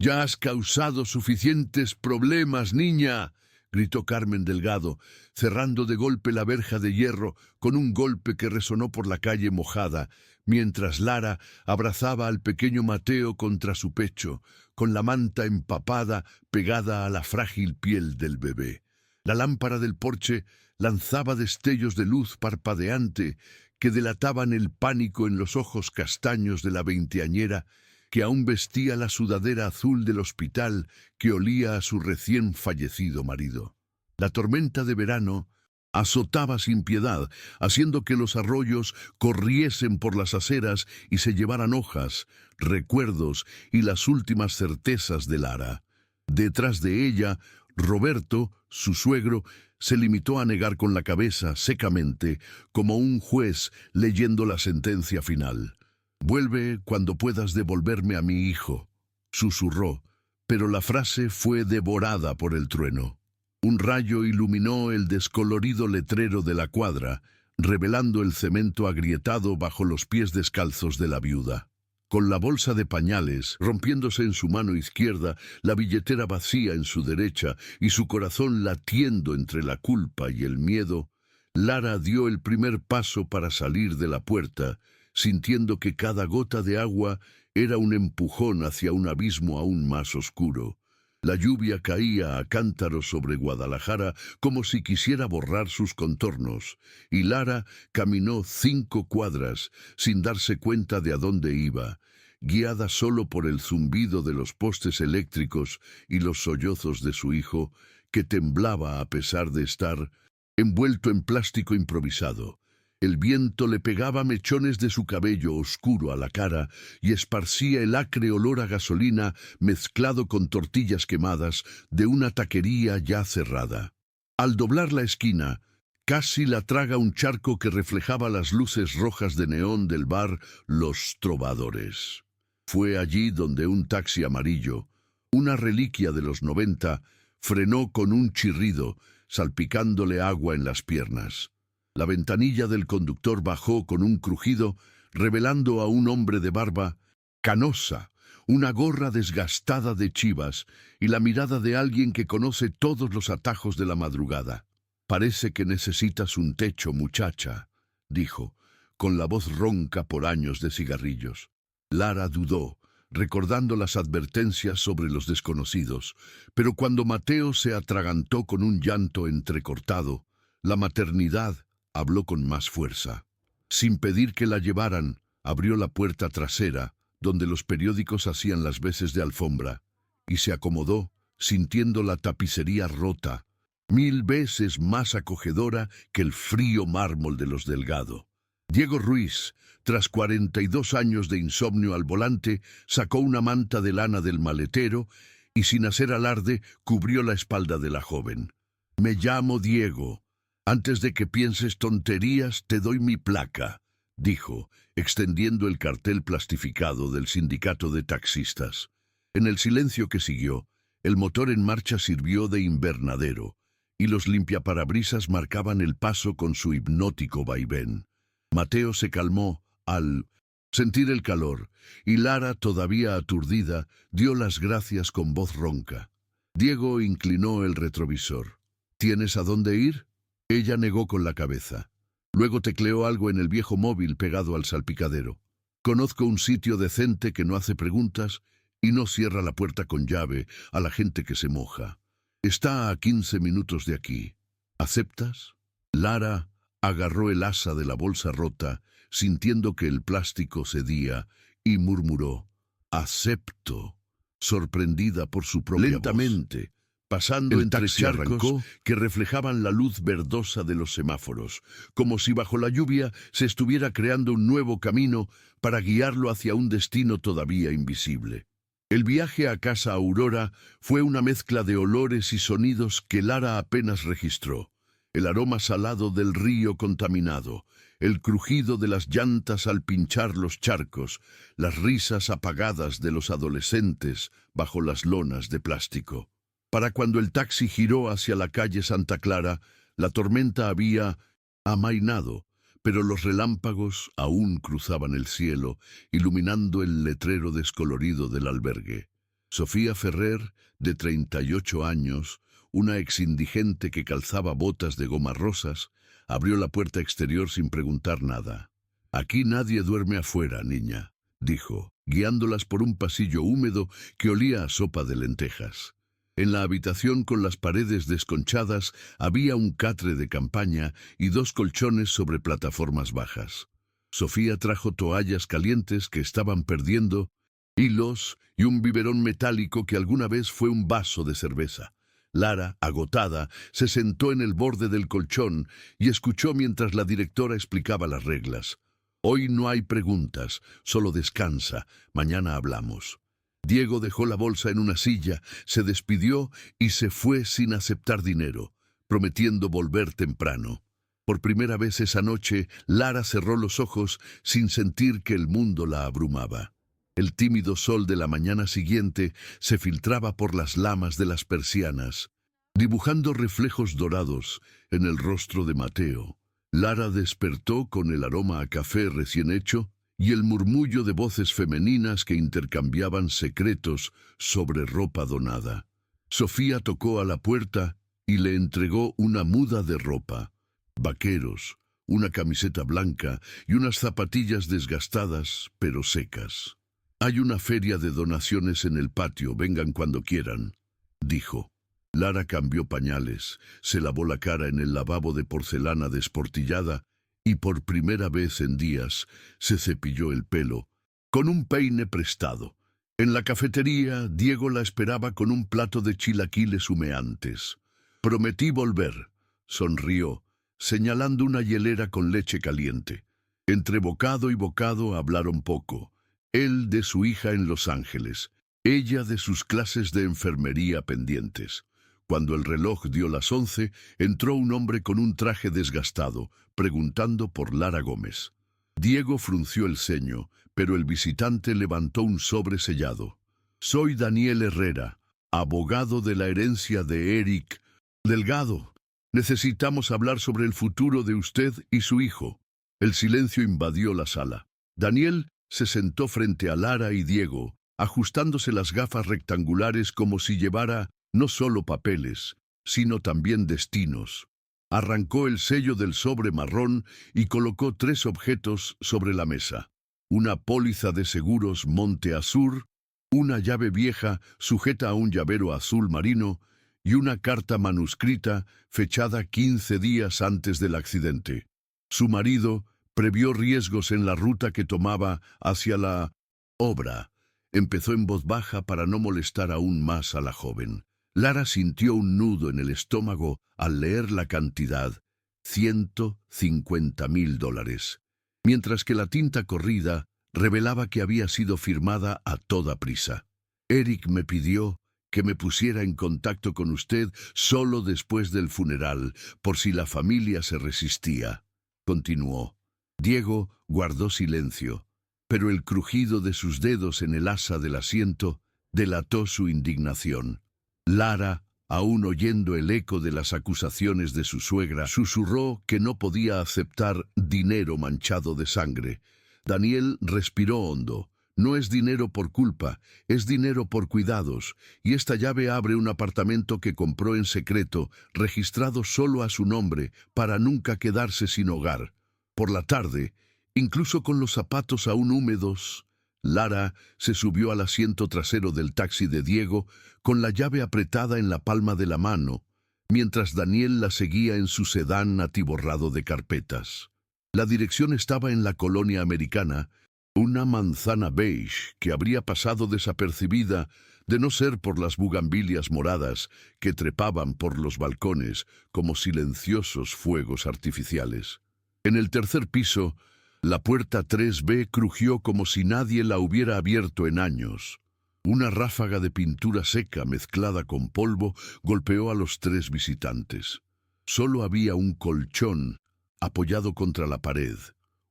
«Ya has causado suficientes problemas, niña», gritó Carmen Delgado, cerrando de golpe la verja de hierro con un golpe que resonó por la calle mojada, mientras Lara abrazaba al pequeño Mateo contra su pecho, con la manta empapada pegada a la frágil piel del bebé. La lámpara del porche lanzaba destellos de luz parpadeante que delataban el pánico en los ojos castaños de la veinteañera, que aún vestía la sudadera azul del hospital que olía a su recién fallecido marido. La tormenta de verano azotaba sin piedad, haciendo que los arroyos corriesen por las aceras y se llevaran hojas, recuerdos y las últimas certezas de Lara. Detrás de ella, Roberto, su suegro, se limitó a negar con la cabeza secamente, como un juez leyendo la sentencia final. «Vuelve cuando puedas devolverme a mi hijo», susurró, pero la frase fue devorada por el trueno. Un rayo iluminó el descolorido letrero de la cuadra, revelando el cemento agrietado bajo los pies descalzos de la viuda. Con la bolsa de pañales rompiéndose en su mano izquierda, la billetera vacía en su derecha y su corazón latiendo entre la culpa y el miedo, Lara dio el primer paso para salir de la puerta, sintiendo que cada gota de agua era un empujón hacia un abismo aún más oscuro. La lluvia caía a cántaros sobre Guadalajara como si quisiera borrar sus contornos, y Lara caminó 5 cuadras sin darse cuenta de a dónde iba, guiada solo por el zumbido de los postes eléctricos y los sollozos de su hijo, que temblaba a pesar de estar envuelto en plástico improvisado. El viento le pegaba mechones de su cabello oscuro a la cara y esparcía el acre olor a gasolina mezclado con tortillas quemadas de una taquería ya cerrada. Al doblar la esquina, casi la traga un charco que reflejaba las luces rojas de neón del bar Los Trovadores. Fue allí donde un taxi amarillo, una reliquia de los 90, frenó con un chirrido, salpicándole agua en las piernas. La ventanilla del conductor bajó con un crujido, revelando a un hombre de barba canosa, una gorra desgastada de chivas y la mirada de alguien que conoce todos los atajos de la madrugada. «Parece que necesitas un techo, muchacha», dijo, con la voz ronca por años de cigarrillos. Lara dudó, recordando las advertencias sobre los desconocidos, pero cuando Mateo se atragantó con un llanto entrecortado, la maternidad habló con más fuerza. Sin pedir que la llevaran, abrió la puerta trasera, donde los periódicos hacían las veces de alfombra, y se acomodó, sintiendo la tapicería rota, 1000 veces más acogedora que el frío mármol de los Delgado. Diego Ruiz, tras 42 años de insomnio al volante, sacó una manta de lana del maletero y, sin hacer alarde, cubrió la espalda de la joven. «Me llamo Diego. Antes de que pienses tonterías, te doy mi placa», dijo, extendiendo el cartel plastificado del sindicato de taxistas. En el silencio que siguió, el motor en marcha sirvió de invernadero, y los limpiaparabrisas marcaban el paso con su hipnótico vaivén. Mateo se calmó al sentir el calor, y Lara, todavía aturdida, dio las gracias con voz ronca. Diego inclinó el retrovisor. «¿Tienes a dónde ir?». Ella negó con la cabeza. Luego tecleó algo en el viejo móvil pegado al salpicadero. «Conozco un sitio decente que no hace preguntas y no cierra la puerta con llave a la gente que se moja. Está a 15 minutos de aquí. ¿Aceptas?». Lara agarró el asa de la bolsa rota, sintiendo que el plástico cedía, y murmuró: «Acepto», sorprendida por su propia Lentamente, pasando el entre taxi charcos arrancó, que reflejaban la luz verdosa de los semáforos, como si bajo la lluvia se estuviera creando un nuevo camino para guiarlo hacia un destino todavía invisible. El viaje a Casa Aurora fue una mezcla de olores y sonidos que Lara apenas registró. El aroma salado del río contaminado, el crujido de las llantas al pinchar los charcos, las risas apagadas de los adolescentes bajo las lonas de plástico. Para cuando el taxi giró hacia la calle Santa Clara, la tormenta había amainado, pero los relámpagos aún cruzaban el cielo, iluminando el letrero descolorido del albergue. Sofía Ferrer, de 38 años, una exindigente que calzaba botas de goma rosas, abrió la puerta exterior sin preguntar nada. «Aquí nadie duerme afuera, niña», dijo, guiándolas por un pasillo húmedo que olía a sopa de lentejas. En la habitación con las paredes desconchadas había un catre de campaña y 2 colchones sobre plataformas bajas. Sofía trajo toallas calientes que estaban perdiendo, hilos y un biberón metálico que alguna vez fue un vaso de cerveza. Lara, agotada, se sentó en el borde del colchón y escuchó mientras la directora explicaba las reglas. «Hoy no hay preguntas, solo descansa, mañana hablamos». Diego dejó la bolsa en una silla, se despidió y se fue sin aceptar dinero, prometiendo volver temprano. Por primera vez esa noche, Lara cerró los ojos sin sentir que el mundo la abrumaba. El tímido sol de la mañana siguiente se filtraba por las lamas de las persianas, dibujando reflejos dorados en el rostro de Mateo. Lara despertó con el aroma a café recién hecho y el murmullo de voces femeninas que intercambiaban secretos sobre ropa donada. Sofía tocó a la puerta y le entregó una muda de ropa, vaqueros, una camiseta blanca y unas zapatillas desgastadas pero secas. «Hay una feria de donaciones en el patio, vengan cuando quieran», dijo. Lara cambió pañales, se lavó la cara en el lavabo de porcelana desportillada y por primera vez en días se cepilló el pelo, con un peine prestado. En la cafetería, Diego la esperaba con un plato de chilaquiles humeantes. «Prometí volver», sonrió, señalando una hielera con leche caliente. Entre bocado y bocado hablaron poco. Él de su hija en Los Ángeles, ella de sus clases de enfermería pendientes. Cuando el reloj dio las 11, entró un hombre con un traje desgastado, preguntando por Lara Gómez. Diego frunció el ceño, pero el visitante levantó un sobre sellado. «Soy Daniel Herrera, abogado de la herencia de Eric Delgado. Necesitamos hablar sobre el futuro de usted y su hijo». El silencio invadió la sala. Daniel se sentó frente a Lara y Diego, ajustándose las gafas rectangulares como si llevara no solo papeles, sino también destinos. Arrancó el sello del sobre marrón y colocó 3 objetos sobre la mesa. Una póliza de seguros Monte Azur, una llave vieja sujeta a un llavero azul marino y una carta manuscrita fechada 15 días antes del accidente. Su marido previó riesgos en la ruta que tomaba hacia la obra. Empezó en voz baja para no molestar aún más a la joven. Lara sintió un nudo en el estómago al leer la cantidad, $150,000, mientras que la tinta corrida revelaba que había sido firmada a toda prisa. «Eric me pidió que me pusiera en contacto con usted solo después del funeral, por si la familia se resistía», continuó. Diego guardó silencio, pero el crujido de sus dedos en el asa del asiento delató su indignación. Lara, aún oyendo el eco de las acusaciones de su suegra, susurró que no podía aceptar dinero manchado de sangre. Daniel respiró hondo. «No es dinero por culpa, es dinero por cuidados, y esta llave abre un apartamento que compró en secreto, registrado solo a su nombre, para nunca quedarse sin hogar». Por la tarde, incluso con los zapatos aún húmedos, Lara se subió al asiento trasero del taxi de Diego con la llave apretada en la palma de la mano, mientras Daniel la seguía en su sedán atiborrado de carpetas. La dirección estaba en la colonia americana, una manzana beige que habría pasado desapercibida de no ser por las bugambilias moradas que trepaban por los balcones como silenciosos fuegos artificiales. En el tercer piso, la puerta 3B crujió como si nadie la hubiera abierto en años. Una ráfaga de pintura seca mezclada con polvo golpeó a los 3 visitantes. Solo había un colchón apoyado contra la pared,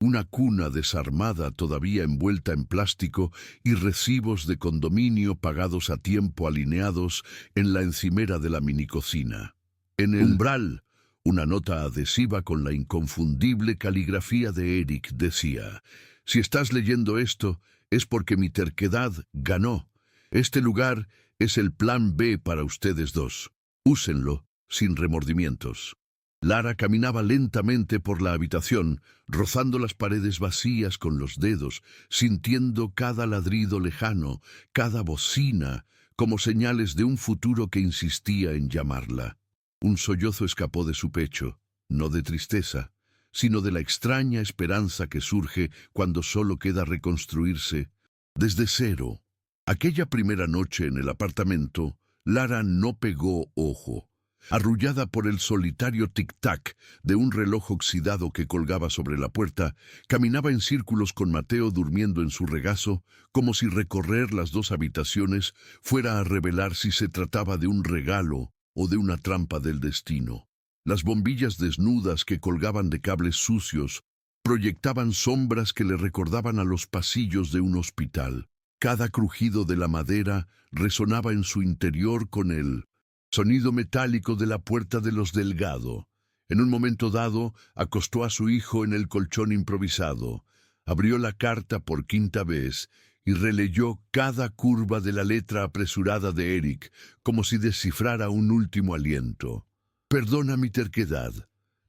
una cuna desarmada todavía envuelta en plástico y recibos de condominio pagados a tiempo alineados en la encimera de la minicocina. En el umbral, una nota adhesiva con la inconfundible caligrafía de Eric decía: «Si estás leyendo esto, es porque mi terquedad ganó. Este lugar es el plan B para ustedes dos. Úsenlo sin remordimientos. Lara caminaba lentamente por la habitación, rozando las paredes vacías con los dedos, sintiendo cada ladrido lejano, cada bocina, como señales de un futuro que insistía en llamarla. Un sollozo escapó de su pecho, no de tristeza, sino de la extraña esperanza que surge cuando solo queda reconstruirse desde cero. Aquella primera noche en el apartamento, Lara no pegó ojo. Arrullada por el solitario tic-tac de un reloj oxidado que colgaba sobre la puerta, caminaba en círculos con Mateo durmiendo en su regazo, como si recorrer las dos habitaciones fuera a revelar si se trataba de un regalo o de una trampa del destino. Las bombillas desnudas que colgaban de cables sucios proyectaban sombras que le recordaban a los pasillos de un hospital. Cada crujido de la madera resonaba en su interior con el sonido metálico de la puerta de los Delgado. En un momento dado, acostó a su hijo en el colchón improvisado, abrió la carta por quinta vez y releyó cada curva de la letra apresurada de Eric, como si descifrara un último aliento. «Perdona mi terquedad»,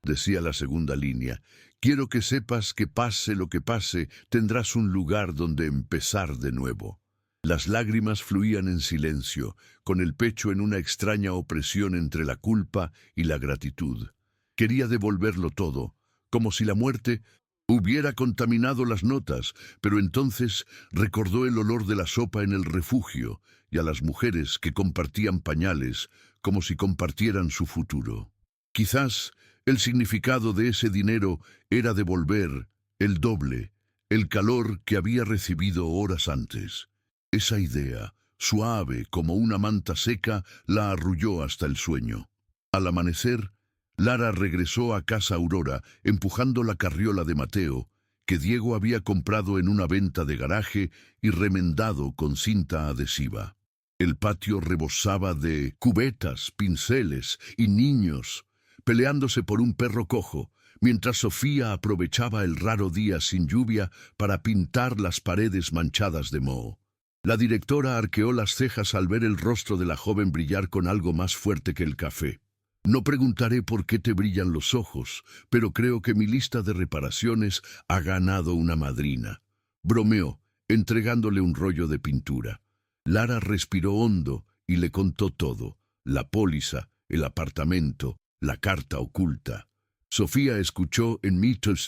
decía la segunda línea. «Quiero que sepas que pase lo que pase, tendrás un lugar donde empezar de nuevo». Las lágrimas fluían en silencio, con el pecho en una extraña opresión entre la culpa y la gratitud. Quería devolverlo todo, como si la muerte hubiera contaminado las notas, pero entonces recordó el olor de la sopa en el refugio y a las mujeres que compartían pañales, como si compartieran su futuro. Quizás el significado de ese dinero era devolver el doble, el calor que había recibido horas antes. Esa idea, suave como una manta seca, la arrulló hasta el sueño. Al amanecer, Lara regresó a casa Aurora, empujando la carriola de Mateo, que Diego había comprado en una venta de garaje y remendado con cinta adhesiva. El patio rebosaba de cubetas, pinceles y niños, peleándose por un perro cojo, mientras Sofía aprovechaba el raro día sin lluvia para pintar las paredes manchadas de moho. La directora arqueó las cejas al ver el rostro de la joven brillar con algo más fuerte que el café. «No preguntaré por qué te brillan los ojos, pero creo que mi lista de reparaciones ha ganado una madrina», bromeó, entregándole un rollo de pintura. Lara respiró hondo y le contó todo: la póliza, el apartamento, la carta oculta. Sofía escuchó en mitos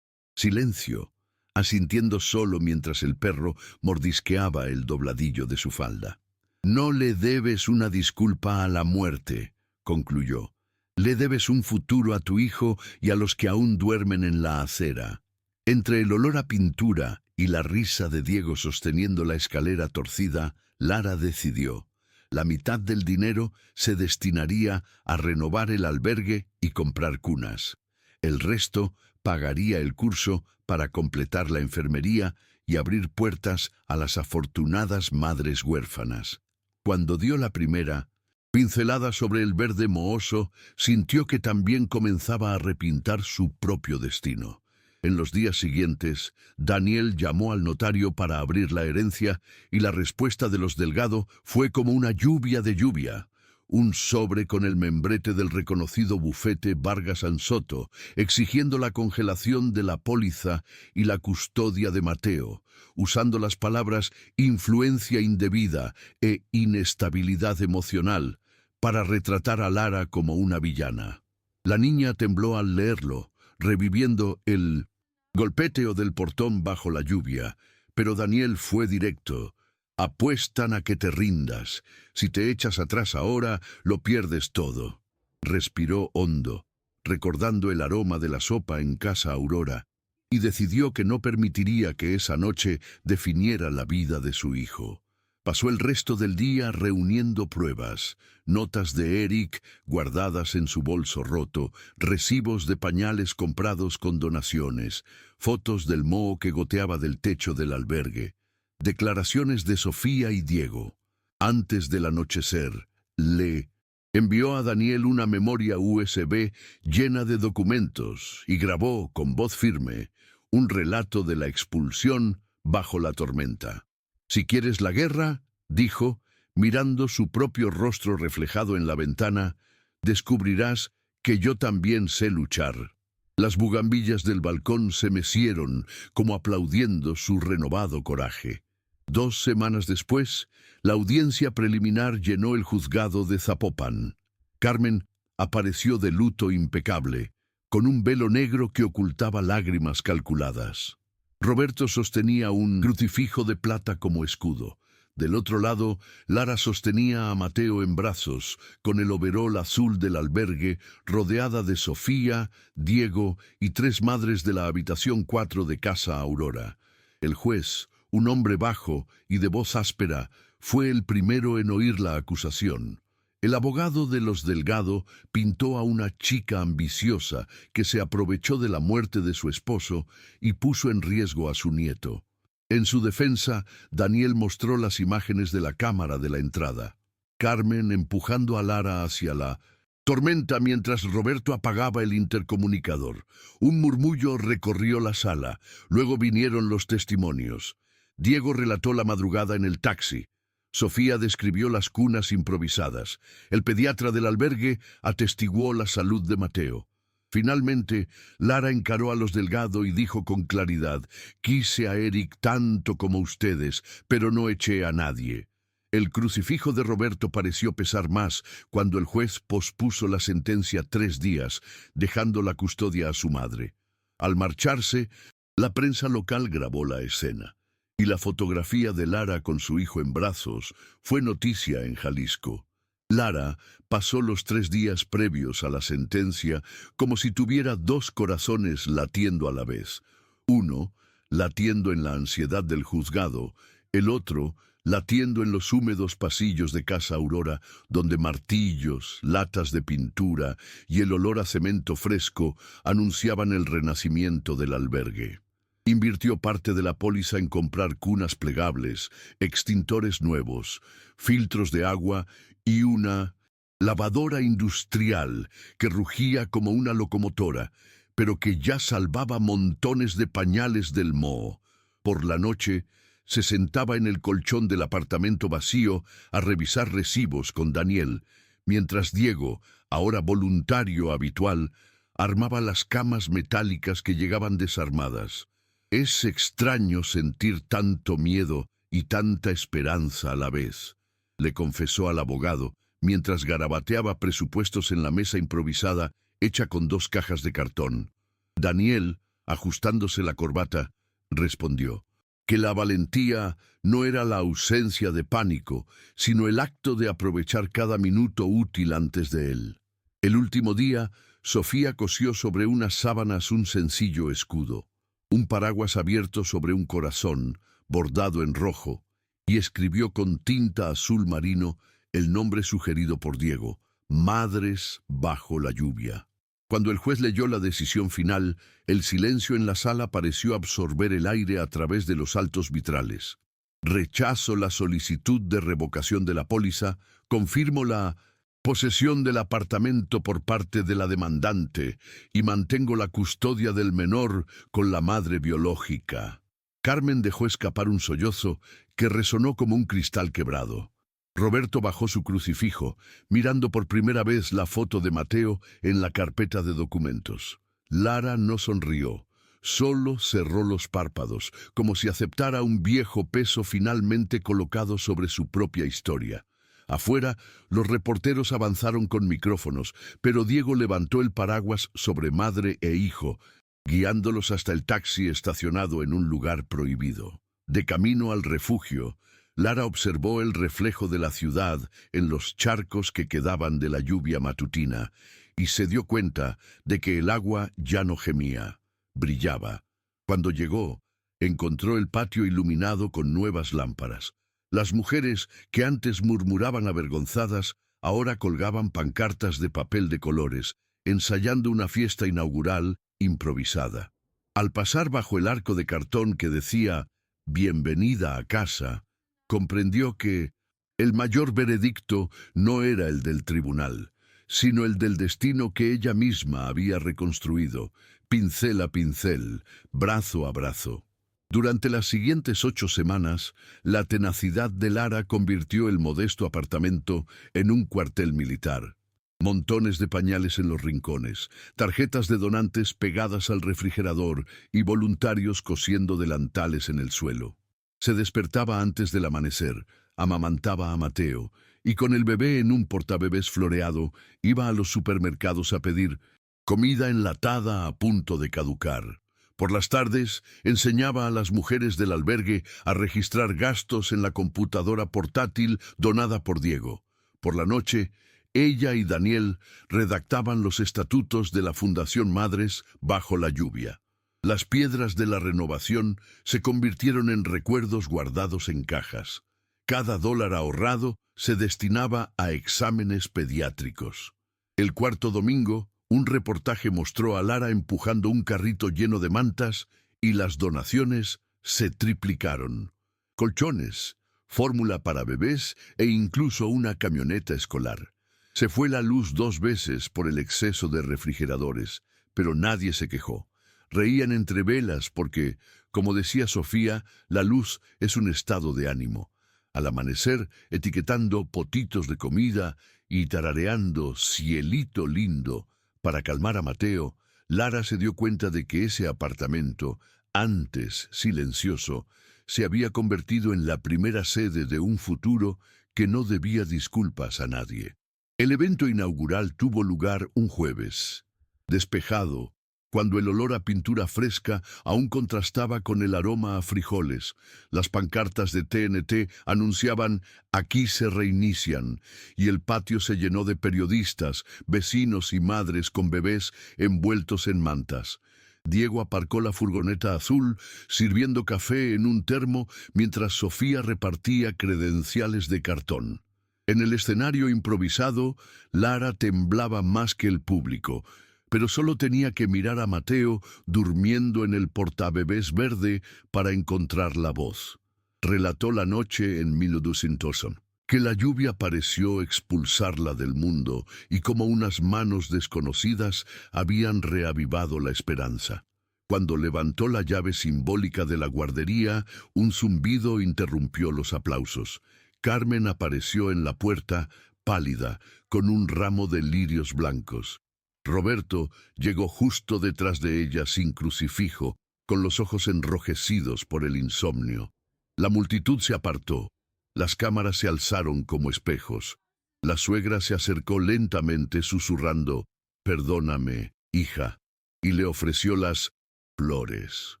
silencio, asintiendo solo mientras el perro mordisqueaba el dobladillo de su falda. «No le debes una disculpa a la muerte», concluyó. «Le debes un futuro a tu hijo y a los que aún duermen en la acera». Entre el olor a pintura y la risa de Diego sosteniendo la escalera torcida, Lara decidió: la mitad del dinero se destinaría a renovar el albergue y comprar cunas. El resto pagaría el curso para completar la enfermería y abrir puertas a las afortunadas madres huérfanas. Cuando dio la primera pincelada sobre el verde mohoso, sintió que también comenzaba a repintar su propio destino. En los días siguientes, Daniel llamó al notario para abrir la herencia y la respuesta de los Delgado fue como una lluvia de lluvia. Un sobre con el membrete del reconocido bufete Vargas Soto, exigiendo la congelación de la póliza y la custodia de Mateo, usando las palabras influencia indebida e inestabilidad emocional para retratar a Lara como una villana. La niña tembló al leerlo, reviviendo el golpeteo del portón bajo la lluvia, pero Daniel fue directo. «Apuestan a que te rindas. Si te echas atrás ahora, lo pierdes todo». Respiró hondo, recordando el aroma de la sopa en casa Aurora, y decidió que no permitiría que esa noche definiera la vida de su hijo. Pasó el resto del día reuniendo pruebas, notas de Eric guardadas en su bolso roto, recibos de pañales comprados con donaciones, fotos del moho que goteaba del techo del albergue, declaraciones de Sofía y Diego. Antes del anochecer, le envió a Daniel una memoria USB llena de documentos y grabó con voz firme un relato de la expulsión bajo la tormenta. «Si quieres la guerra, dijo, mirando su propio rostro reflejado en la ventana, descubrirás que yo también sé luchar. Las bugambillas del balcón se mecieron, como aplaudiendo su renovado coraje. 2 semanas después, la audiencia preliminar llenó el juzgado de Zapopan. Carmen apareció de luto impecable, con un velo negro que ocultaba lágrimas calculadas. Roberto sostenía un crucifijo de plata como escudo. Del otro lado, Lara sostenía a Mateo en brazos, con el overol azul del albergue, rodeada de Sofía, Diego y 3 madres de la habitación 4 de Casa Aurora. El juez, un hombre bajo y de voz áspera, fue el primero en oír la acusación. El abogado de los Delgado pintó a una chica ambiciosa que se aprovechó de la muerte de su esposo y puso en riesgo a su nieto. En su defensa, Daniel mostró las imágenes de la cámara de la entrada. Carmen empujando a Lara hacia la tormenta mientras Roberto apagaba el intercomunicador. Un murmullo recorrió la sala. Luego vinieron los testimonios. Diego relató la madrugada en el taxi. Sofía describió las cunas improvisadas. El pediatra del albergue atestiguó la salud de Mateo. Finalmente, Lara encaró a los Delgado y dijo con claridad: «Quise a Eric tanto como ustedes, pero no eché a nadie». El crucifijo de Roberto pareció pesar más cuando el juez pospuso la sentencia 3 días, dejando la custodia a su madre. Al marcharse, la prensa local grabó la escena, y la fotografía de Lara con su hijo en brazos fue noticia en Jalisco. Lara pasó los 3 días previos a la sentencia como si tuviera 2 corazones latiendo a la vez. Uno, latiendo en la ansiedad del juzgado, el otro, latiendo en los húmedos pasillos de Casa Aurora, donde martillos, latas de pintura y el olor a cemento fresco anunciaban el renacimiento del albergue. Invirtió parte de la póliza en comprar cunas plegables, extintores nuevos, filtros de agua y una lavadora industrial que rugía como una locomotora, pero que ya salvaba montones de pañales del moho. Por la noche, se sentaba en el colchón del apartamento vacío a revisar recibos con Daniel, mientras Diego, ahora voluntario habitual, armaba las camas metálicas que llegaban desarmadas. Es extraño sentir tanto miedo y tanta esperanza a la vez, le confesó al abogado, mientras garabateaba presupuestos en la mesa improvisada hecha con 2 cajas de cartón. Daniel, ajustándose la corbata, respondió que la valentía no era la ausencia de pánico, sino el acto de aprovechar cada minuto útil antes de él. El último día, Sofía cosió sobre unas sábanas un sencillo escudo, un paraguas abierto sobre un corazón, bordado en rojo, y escribió con tinta azul marino el nombre sugerido por Diego: Madres bajo la lluvia. Cuando el juez leyó la decisión final, el silencio en la sala pareció absorber el aire a través de los altos vitrales. Rechazo la solicitud de revocación de la póliza, confirmo la posesión del apartamento por parte de la demandante y mantengo la custodia del menor con la madre biológica. Carmen dejó escapar un sollozo que resonó como un cristal quebrado. Roberto bajó su crucifijo, mirando por primera vez la foto de Mateo en la carpeta de documentos. Lara no sonrió, solo cerró los párpados, como si aceptara un viejo peso finalmente colocado sobre su propia historia. Afuera, los reporteros avanzaron con micrófonos, pero Diego levantó el paraguas sobre madre e hijo, guiándolos hasta el taxi estacionado en un lugar prohibido. De camino al refugio, Lara observó el reflejo de la ciudad en los charcos que quedaban de la lluvia matutina y se dio cuenta de que el agua ya no gemía, brillaba. Cuando llegó, encontró el patio iluminado con nuevas lámparas. Las mujeres, que antes murmuraban avergonzadas, ahora colgaban pancartas de papel de colores, ensayando una fiesta inaugural improvisada. Al pasar bajo el arco de cartón que decía «Bienvenida a casa», comprendió que el mayor veredicto no era el del tribunal, sino el del destino que ella misma había reconstruido, pincel a pincel, brazo a brazo. Durante las siguientes 8 semanas, la tenacidad de Lara convirtió el modesto apartamento en un cuartel militar. Montones de pañales en los rincones, tarjetas de donantes pegadas al refrigerador y voluntarios cosiendo delantales en el suelo. Se despertaba antes del amanecer, amamantaba a Mateo, y con el bebé en un portabebés floreado, iba a los supermercados a pedir comida enlatada a punto de caducar. Por las tardes, enseñaba a las mujeres del albergue a registrar gastos en la computadora portátil donada por Diego. Por la noche, ella y Daniel redactaban los estatutos de la Fundación Madres bajo la lluvia. Las piedras de la renovación se convirtieron en recuerdos guardados en cajas. Cada dólar ahorrado se destinaba a exámenes pediátricos. El cuarto domingo, un reportaje mostró a Lara empujando un carrito lleno de mantas y las donaciones se triplicaron. Colchones, fórmula para bebés e incluso una camioneta escolar. Se fue la luz 2 veces por el exceso de refrigeradores, pero nadie se quejó. Reían entre velas porque, como decía Sofía, la luz es un estado de ánimo. Al amanecer, etiquetando potitos de comida y tarareando cielito lindo para calmar a Mateo, Lara se dio cuenta de que ese apartamento, antes silencioso, se había convertido en la primera sede de un futuro que no debía disculpas a nadie. El evento inaugural tuvo lugar un jueves, despejado, cuando el olor a pintura fresca aún contrastaba con el aroma a frijoles. Las pancartas de TNT anunciaban «Aquí se reinician», y el patio se llenó de periodistas, vecinos y madres con bebés envueltos en mantas. Diego aparcó la furgoneta azul, sirviendo café en un termo, mientras Sofía repartía credenciales de cartón. En el escenario improvisado, Lara temblaba más que el público, pero solo tenía que mirar a Mateo durmiendo en el portabebés verde para encontrar la voz. Relató la noche en 1200, que la lluvia pareció expulsarla del mundo y como unas manos desconocidas habían reavivado la esperanza. Cuando levantó la llave simbólica de la guardería, un zumbido interrumpió los aplausos. Carmen apareció en la puerta, pálida, con un ramo de lirios blancos. Roberto llegó justo detrás de ella sin crucifijo, con los ojos enrojecidos por el insomnio. La multitud se apartó. Las cámaras se alzaron como espejos. La suegra se acercó lentamente susurrando, «Perdóname, hija», y le ofreció las flores.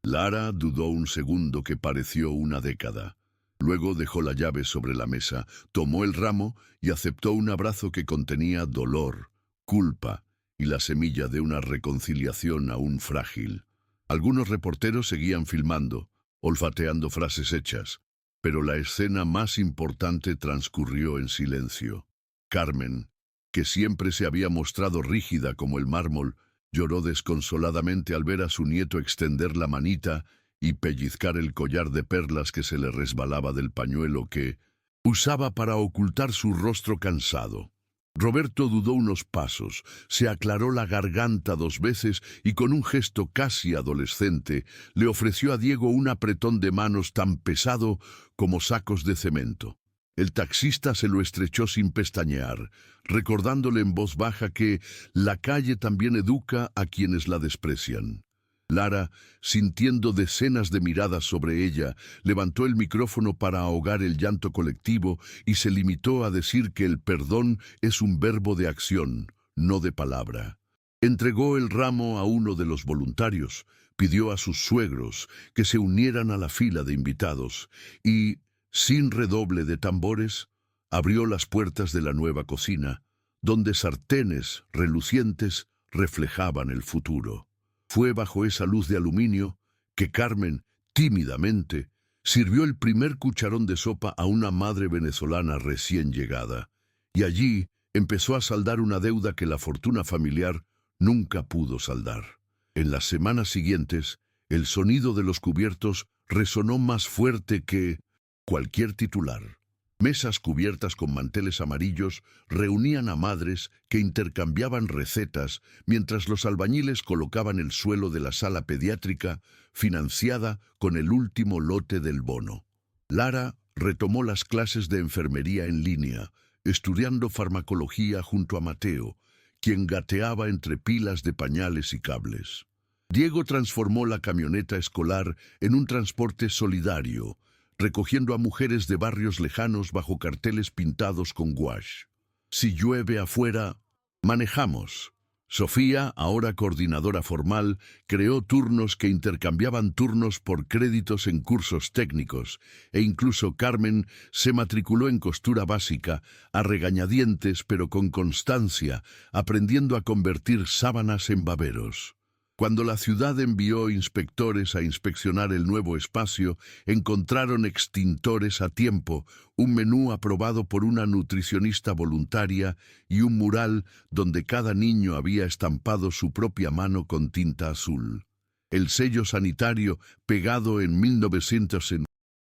Lara dudó un segundo que pareció una década. Luego dejó la llave sobre la mesa, tomó el ramo y aceptó un abrazo que contenía dolor, culpa y la semilla de una reconciliación aún frágil. Algunos reporteros seguían filmando, olfateando frases hechas, pero la escena más importante transcurrió en silencio. Carmen, que siempre se había mostrado rígida como el mármol, lloró desconsoladamente al ver a su nieto extender la manita y pellizcar el collar de perlas que se le resbalaba del pañuelo que usaba para ocultar su rostro cansado. Roberto dudó unos pasos, se aclaró la garganta 2 veces y con un gesto casi adolescente le ofreció a Diego un apretón de manos tan pesado como sacos de cemento. El taxista se lo estrechó sin pestañear, recordándole en voz baja que la calle también educa a quienes la desprecian. Lara, sintiendo decenas de miradas sobre ella, levantó el micrófono para ahogar el llanto colectivo y se limitó a decir que el perdón es un verbo de acción, no de palabra. Entregó el ramo a uno de los voluntarios, pidió a sus suegros que se unieran a la fila de invitados y, sin redoble de tambores, abrió las puertas de la nueva cocina, donde sartenes relucientes reflejaban el futuro. Fue bajo esa luz de aluminio que Carmen, tímidamente, sirvió el primer cucharón de sopa a una madre venezolana recién llegada, y allí empezó a saldar una deuda que la fortuna familiar nunca pudo saldar. En las semanas siguientes, el sonido de los cubiertos resonó más fuerte que cualquier titular. Mesas cubiertas con manteles amarillos reunían a madres que intercambiaban recetas mientras los albañiles colocaban el suelo de la sala pediátrica, financiada con el último lote del bono. Lara retomó las clases de enfermería en línea, estudiando farmacología junto a Mateo, quien gateaba entre pilas de pañales y cables. Diego transformó la camioneta escolar en un transporte solidario, recogiendo a mujeres de barrios lejanos bajo carteles pintados con gouache. Si llueve afuera, manejamos. Sofía, ahora coordinadora formal, creó turnos que intercambiaban turnos por créditos en cursos técnicos, e incluso Carmen se matriculó en costura básica, a regañadientes pero con constancia, aprendiendo a convertir sábanas en baberos. Cuando la ciudad envió inspectores a inspeccionar el nuevo espacio, encontraron extintores a tiempo, un menú aprobado por una nutricionista voluntaria y un mural donde cada niño había estampado su propia mano con tinta azul. El sello sanitario, pegado en 1900 en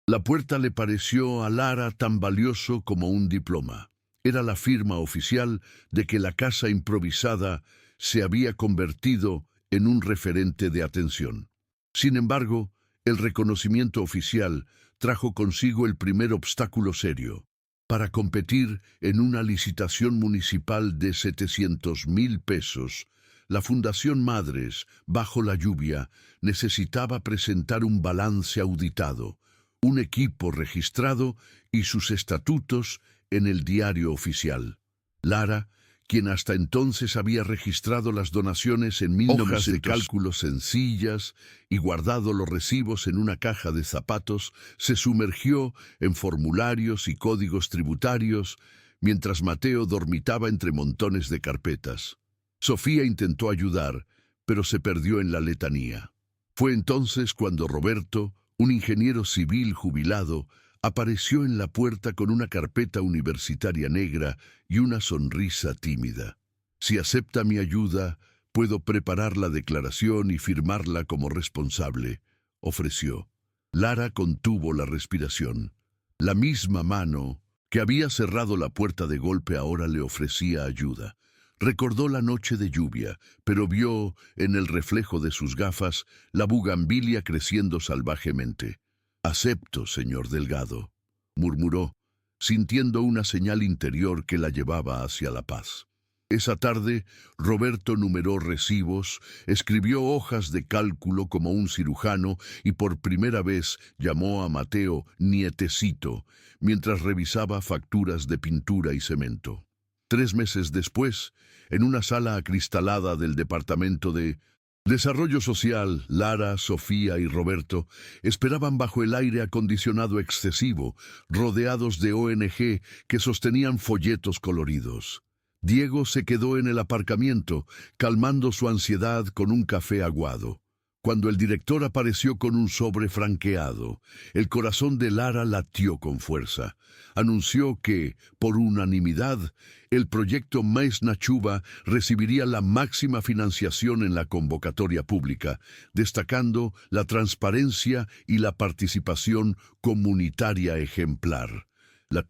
la puerta, le pareció a Lara tan valioso como un diploma. Era la firma oficial de que la casa improvisada se había convertido en un referente de atención. Sin embargo, el reconocimiento oficial trajo consigo el primer obstáculo serio. Para competir en una licitación municipal de 700.000 pesos, la Fundación Madres, bajo la lluvia, necesitaba presentar un balance auditado, un equipo registrado y sus estatutos en el diario oficial. Lara, quien hasta entonces había registrado las donaciones en 1900 hojas de cálculo sencillas y guardado los recibos en una caja de zapatos, se sumergió en formularios y códigos tributarios, mientras Mateo dormitaba entre montones de carpetas. Sofía intentó ayudar, pero se perdió en la letanía. Fue entonces cuando Roberto, un ingeniero civil jubilado, apareció en la puerta con una carpeta universitaria negra y una sonrisa tímida. Si acepta mi ayuda, puedo preparar la declaración y firmarla como responsable, ofreció. Lara contuvo la respiración. La misma mano que había cerrado la puerta de golpe ahora le ofrecía ayuda. Recordó la noche de lluvia, pero vio, en el reflejo de sus gafas, la bugambilia creciendo salvajemente. «Acepto, señor Delgado», murmuró, sintiendo una señal interior que la llevaba hacia la paz. Esa tarde, Roberto numeró recibos, escribió hojas de cálculo como un cirujano y por primera vez llamó a Mateo nietecito, mientras revisaba facturas de pintura y cemento. 3 meses después, en una sala acristalada del Departamento de Desarrollo Social, Lara, Sofía y Roberto esperaban bajo el aire acondicionado excesivo, rodeados de ONG que sostenían folletos coloridos. Diego se quedó en el aparcamiento, calmando su ansiedad con un café aguado. Cuando el director apareció con un sobre franqueado, el corazón de Lara latió con fuerza. Anunció que, por unanimidad, el proyecto Mais Nachuba recibiría la máxima financiación en la convocatoria pública, destacando la transparencia y la participación comunitaria ejemplar. La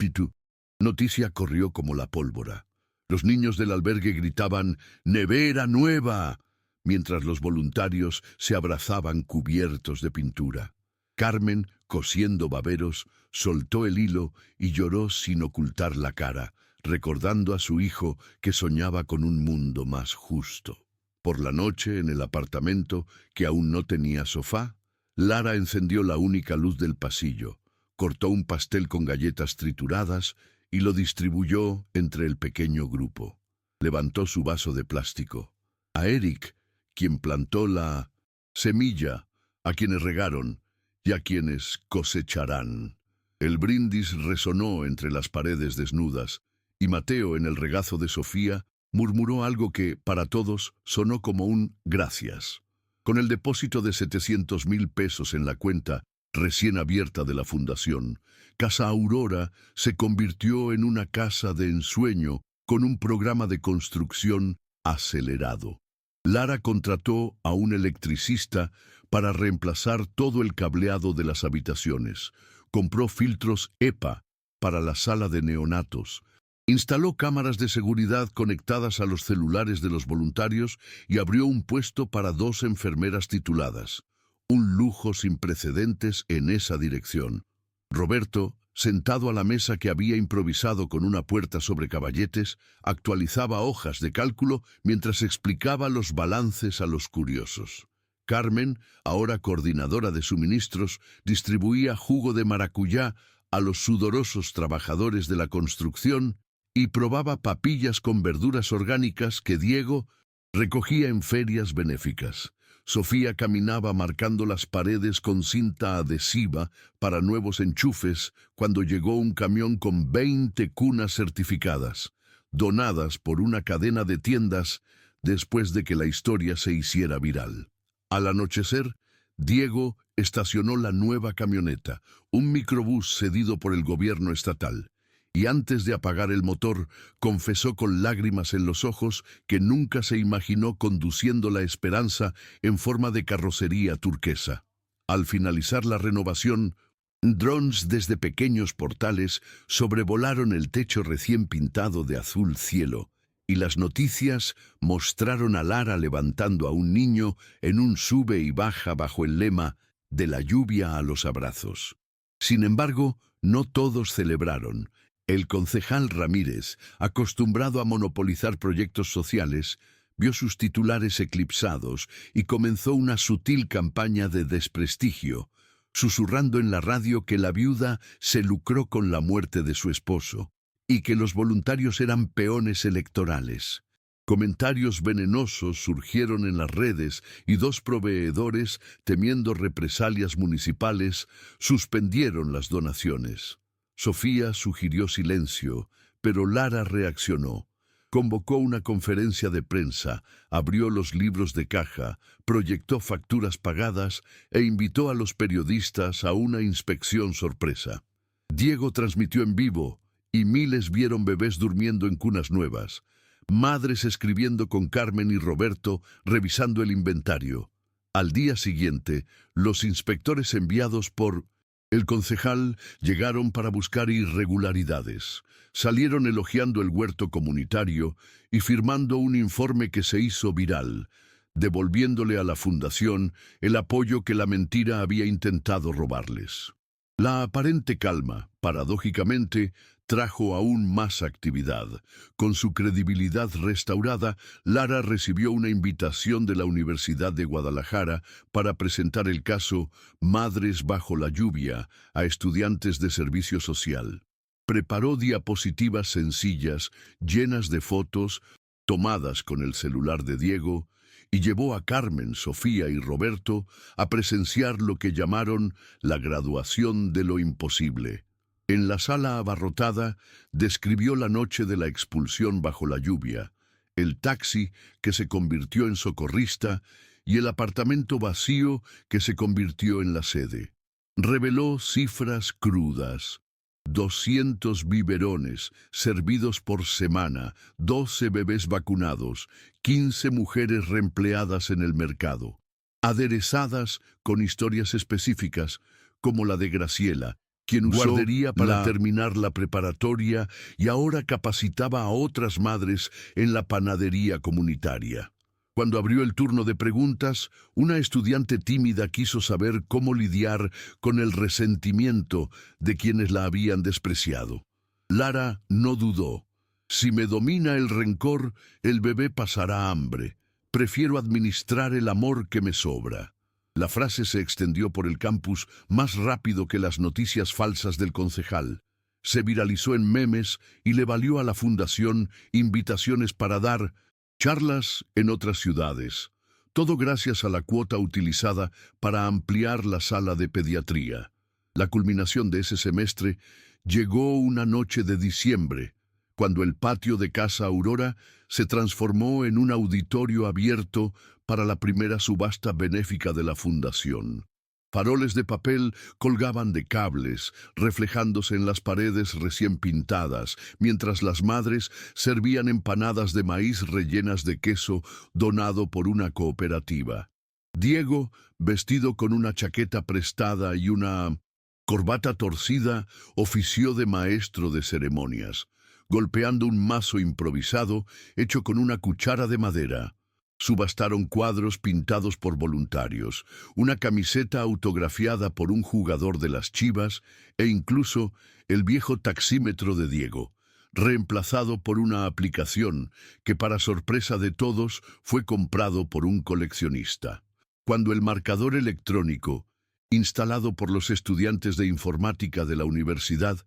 noticia corrió como la pólvora. Los niños del albergue gritaban «¡Nevera nueva!», mientras los voluntarios se abrazaban cubiertos de pintura. Carmen, cosiendo baberos, soltó el hilo y lloró sin ocultar la cara, recordando a su hijo que soñaba con un mundo más justo. Por la noche, en el apartamento, que aún no tenía sofá, Lara encendió la única luz del pasillo, cortó un pastel con galletas trituradas y lo distribuyó entre el pequeño grupo. Levantó su vaso de plástico. A Eric, quien plantó la semilla, a quienes regaron y a quienes cosecharán. El brindis resonó entre las paredes desnudas, y Mateo, en el regazo de Sofía, murmuró algo que, para todos, sonó como un gracias. Con el depósito de 700.000 pesos en la cuenta recién abierta de la fundación, Casa Aurora se convirtió en una casa de ensueño con un programa de construcción acelerado. Lara contrató a un electricista para reemplazar todo el cableado de las habitaciones. Compró filtros EPA para la sala de neonatos. Instaló cámaras de seguridad conectadas a los celulares de los voluntarios y abrió un puesto para 2 enfermeras tituladas. Un lujo sin precedentes en esa dirección. Roberto, sentado a la mesa que había improvisado con una puerta sobre caballetes, actualizaba hojas de cálculo mientras explicaba los balances a los curiosos. Carmen, ahora coordinadora de suministros, distribuía jugo de maracuyá a los sudorosos trabajadores de la construcción y probaba papillas con verduras orgánicas que Diego recogía en ferias benéficas. Sofía caminaba marcando las paredes con cinta adhesiva para nuevos enchufes cuando llegó un camión con 20 cunas certificadas, donadas por una cadena de tiendas después de que la historia se hiciera viral. Al anochecer, Diego estacionó la nueva camioneta, un microbús cedido por el gobierno estatal, y antes de apagar el motor, confesó con lágrimas en los ojos que nunca se imaginó conduciendo la esperanza en forma de carrocería turquesa. Al finalizar la renovación, drones desde pequeños portales sobrevolaron el techo recién pintado de azul cielo, y las noticias mostraron a Lara levantando a un niño en un sube y baja bajo el lema «De la lluvia a los abrazos». Sin embargo, no todos celebraron. El concejal Ramírez, acostumbrado a monopolizar proyectos sociales, vio sus titulares eclipsados y comenzó una sutil campaña de desprestigio, susurrando en la radio que la viuda se lucró con la muerte de su esposo y que los voluntarios eran peones electorales. Comentarios venenosos surgieron en las redes y 2 proveedores, temiendo represalias municipales, suspendieron las donaciones. Sofía sugirió silencio, pero Lara reaccionó. Convocó una conferencia de prensa, abrió los libros de caja, proyectó facturas pagadas e invitó a los periodistas a una inspección sorpresa. Diego transmitió en vivo y miles vieron bebés durmiendo en cunas nuevas, madres escribiendo con Carmen y Roberto revisando el inventario. Al día siguiente, los inspectores enviados por el concejal llegaron para buscar irregularidades. Salieron elogiando el huerto comunitario y firmando un informe que se hizo viral, devolviéndole a la fundación el apoyo que la mentira había intentado robarles. La aparente calma, paradójicamente, trajo aún más actividad. Con su credibilidad restaurada, Lara recibió una invitación de la Universidad de Guadalajara para presentar el caso Madres bajo la lluvia a estudiantes de servicio social. Preparó diapositivas sencillas, llenas de fotos, tomadas con el celular de Diego, y llevó a Carmen, Sofía y Roberto a presenciar lo que llamaron la graduación de lo imposible. En la sala abarrotada, describió la noche de la expulsión bajo la lluvia, el taxi que se convirtió en socorrista y el apartamento vacío que se convirtió en la sede. Reveló cifras crudas: 200 biberones servidos por semana, 12 bebés vacunados, 15 mujeres reempleadas en el mercado, aderezadas con historias específicas, como la de Graciela, quien usó guardería para terminar la preparatoria y ahora capacitaba a otras madres en la panadería comunitaria. Cuando abrió el turno de preguntas, una estudiante tímida quiso saber cómo lidiar con el resentimiento de quienes la habían despreciado. Lara no dudó. Si me domina el rencor, el bebé pasará hambre. Prefiero administrar el amor que me sobra. La frase se extendió por el campus más rápido que las noticias falsas del concejal. Se viralizó en memes y le valió a la fundación invitaciones para dar charlas en otras ciudades. Todo gracias a la cuota utilizada para ampliar la sala de pediatría. La culminación de ese semestre llegó una noche de diciembre, cuando el patio de Casa Aurora se transformó en un auditorio abierto para la primera subasta benéfica de la fundación. Faroles de papel colgaban de cables, reflejándose en las paredes recién pintadas, mientras las madres servían empanadas de maíz rellenas de queso donado por una cooperativa. Diego, vestido con una chaqueta prestada y una corbata torcida, ofició de maestro de ceremonias, golpeando un mazo improvisado hecho con una cuchara de madera. Subastaron cuadros pintados por voluntarios, una camiseta autografiada por un jugador de las Chivas e incluso el viejo taxímetro de Diego, reemplazado por una aplicación que, para sorpresa de todos, fue comprado por un coleccionista. Cuando el marcador electrónico, instalado por los estudiantes de informática de la universidad,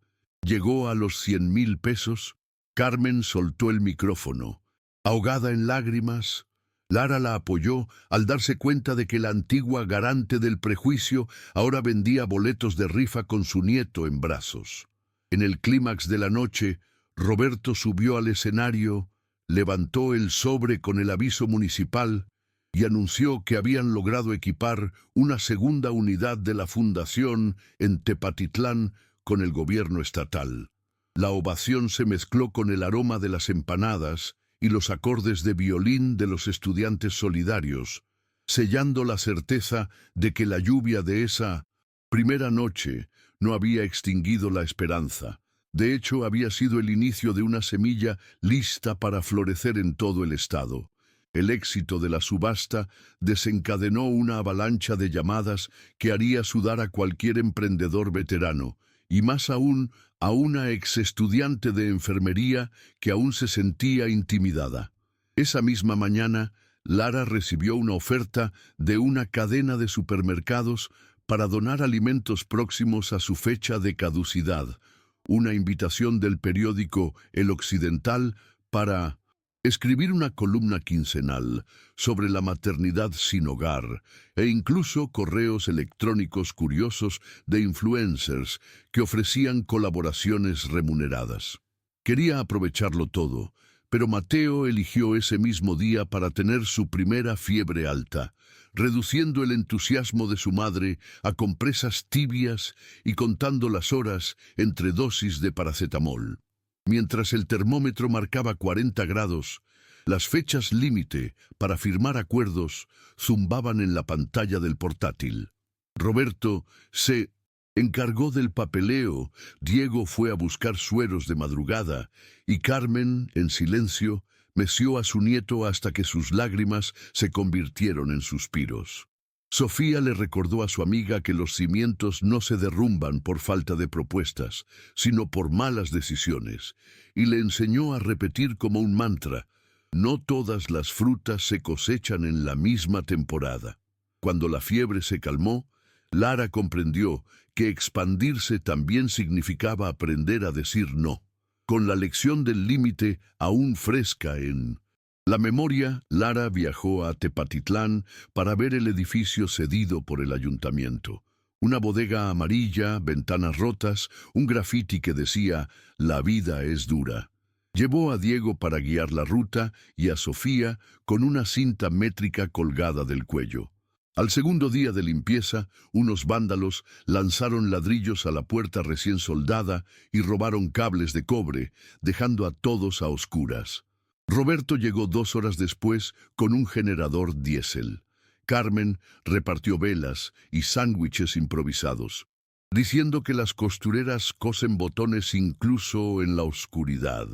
llegó a los 100.000 pesos, Carmen soltó el micrófono. Ahogada en lágrimas, Lara la apoyó al darse cuenta de que la antigua garante del prejuicio ahora vendía boletos de rifa con su nieto en brazos. En el clímax de la noche, Roberto subió al escenario, levantó el sobre con el aviso municipal y anunció que habían logrado equipar una segunda unidad de la fundación en Tepatitlán con el gobierno estatal. La ovación se mezcló con el aroma de las empanadas y los acordes de violín de los estudiantes solidarios, sellando la certeza de que la lluvia de esa primera noche no había extinguido la esperanza. De hecho, había sido el inicio de una semilla lista para florecer en todo el estado. El éxito de la subasta desencadenó una avalancha de llamadas que haría sudar a cualquier emprendedor veterano, y más aún a una ex-estudiante de enfermería que aún se sentía intimidada. Esa misma mañana, Lara recibió una oferta de una cadena de supermercados para donar alimentos próximos a su fecha de caducidad, una invitación del periódico El Occidental para escribir una columna quincenal sobre la maternidad sin hogar e incluso correos electrónicos curiosos de influencers que ofrecían colaboraciones remuneradas. Quería aprovecharlo todo, pero Mateo eligió ese mismo día para tener su primera fiebre alta, reduciendo el entusiasmo de su madre a compresas tibias y contando las horas entre dosis de paracetamol. Mientras el termómetro marcaba 40 grados, las fechas límite para firmar acuerdos zumbaban en la pantalla del portátil. Roberto se encargó del papeleo, Diego fue a buscar sueros de madrugada y Carmen, en silencio, meció a su nieto hasta que sus lágrimas se convirtieron en suspiros. Sofía le recordó a su amiga que los cimientos no se derrumban por falta de propuestas, sino por malas decisiones, y le enseñó a repetir como un mantra: no todas las frutas se cosechan en la misma temporada. Cuando la fiebre se calmó, Lara comprendió que expandirse también significaba aprender a decir no. Con la lección del límite aún fresca en la memoria, Lara viajó a Tepatitlán para ver el edificio cedido por el ayuntamiento. Una bodega amarilla, ventanas rotas, un grafiti que decía «La vida es dura». Llevó a Diego para guiar la ruta y a Sofía con una cinta métrica colgada del cuello. Al segundo día de limpieza, unos vándalos lanzaron ladrillos a la puerta recién soldada y robaron cables de cobre, dejando a todos a oscuras. Roberto llegó 2 horas después con un generador diésel. Carmen repartió velas y sándwiches improvisados, diciendo que las costureras cosen botones incluso en la oscuridad.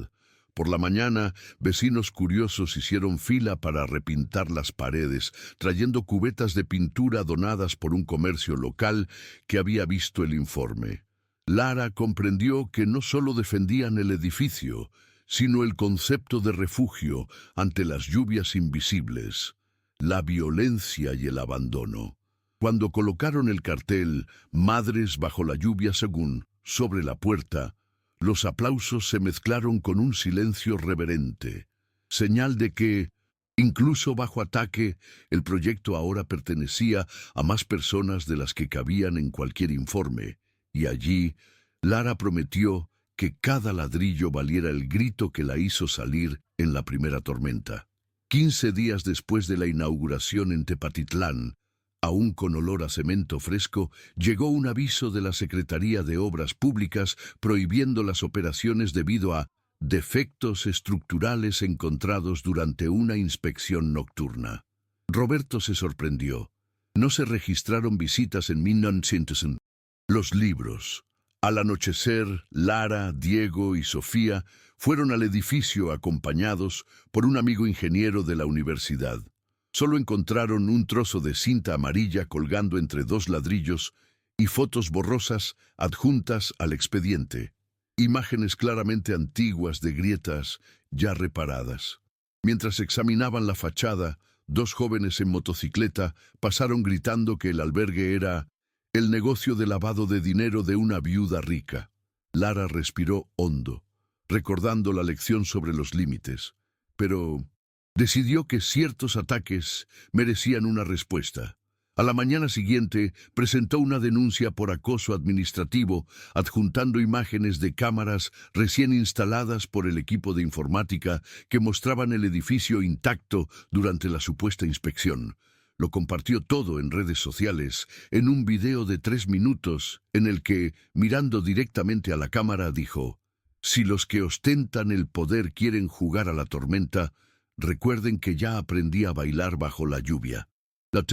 Por la mañana, vecinos curiosos hicieron fila para repintar las paredes, trayendo cubetas de pintura donadas por un comercio local que había visto el informe. Lara comprendió que no solo defendían el edificio, sino el concepto de refugio ante las lluvias invisibles, la violencia y el abandono. Cuando colocaron el cartel «Madres bajo la lluvia según» sobre la puerta, los aplausos se mezclaron con un silencio reverente, señal de que, incluso bajo ataque, el proyecto ahora pertenecía a más personas de las que cabían en cualquier informe, y allí Lara prometió que cada ladrillo valiera el grito que la hizo salir en la primera tormenta. 15 días después de la inauguración en Tepatitlán, aún con olor a cemento fresco, llegó un aviso de la Secretaría de Obras Públicas prohibiendo las operaciones debido a defectos estructurales encontrados durante una inspección nocturna. Roberto se sorprendió. No se registraron visitas en 1900. Los libros. Al anochecer, Lara, Diego y Sofía fueron al edificio acompañados por un amigo ingeniero de la universidad. Solo encontraron un trozo de cinta amarilla colgando entre dos ladrillos y fotos borrosas adjuntas al expediente. Imágenes claramente antiguas de grietas ya reparadas. Mientras examinaban la fachada, dos jóvenes en motocicleta pasaron gritando que el albergue era el negocio de lavado de dinero de una viuda rica. Lara respiró hondo, recordando la lección sobre los límites, pero decidió que ciertos ataques merecían una respuesta. A la mañana siguiente presentó una denuncia por acoso administrativo, adjuntando imágenes de cámaras recién instaladas por el equipo de informática que mostraban el edificio intacto durante la supuesta inspección. Lo compartió todo en redes sociales, en un video de 3 minutos, en el que, mirando directamente a la cámara, dijo: «Si los que ostentan el poder quieren jugar a la tormenta, recuerden que ya aprendí a bailar bajo la lluvia». La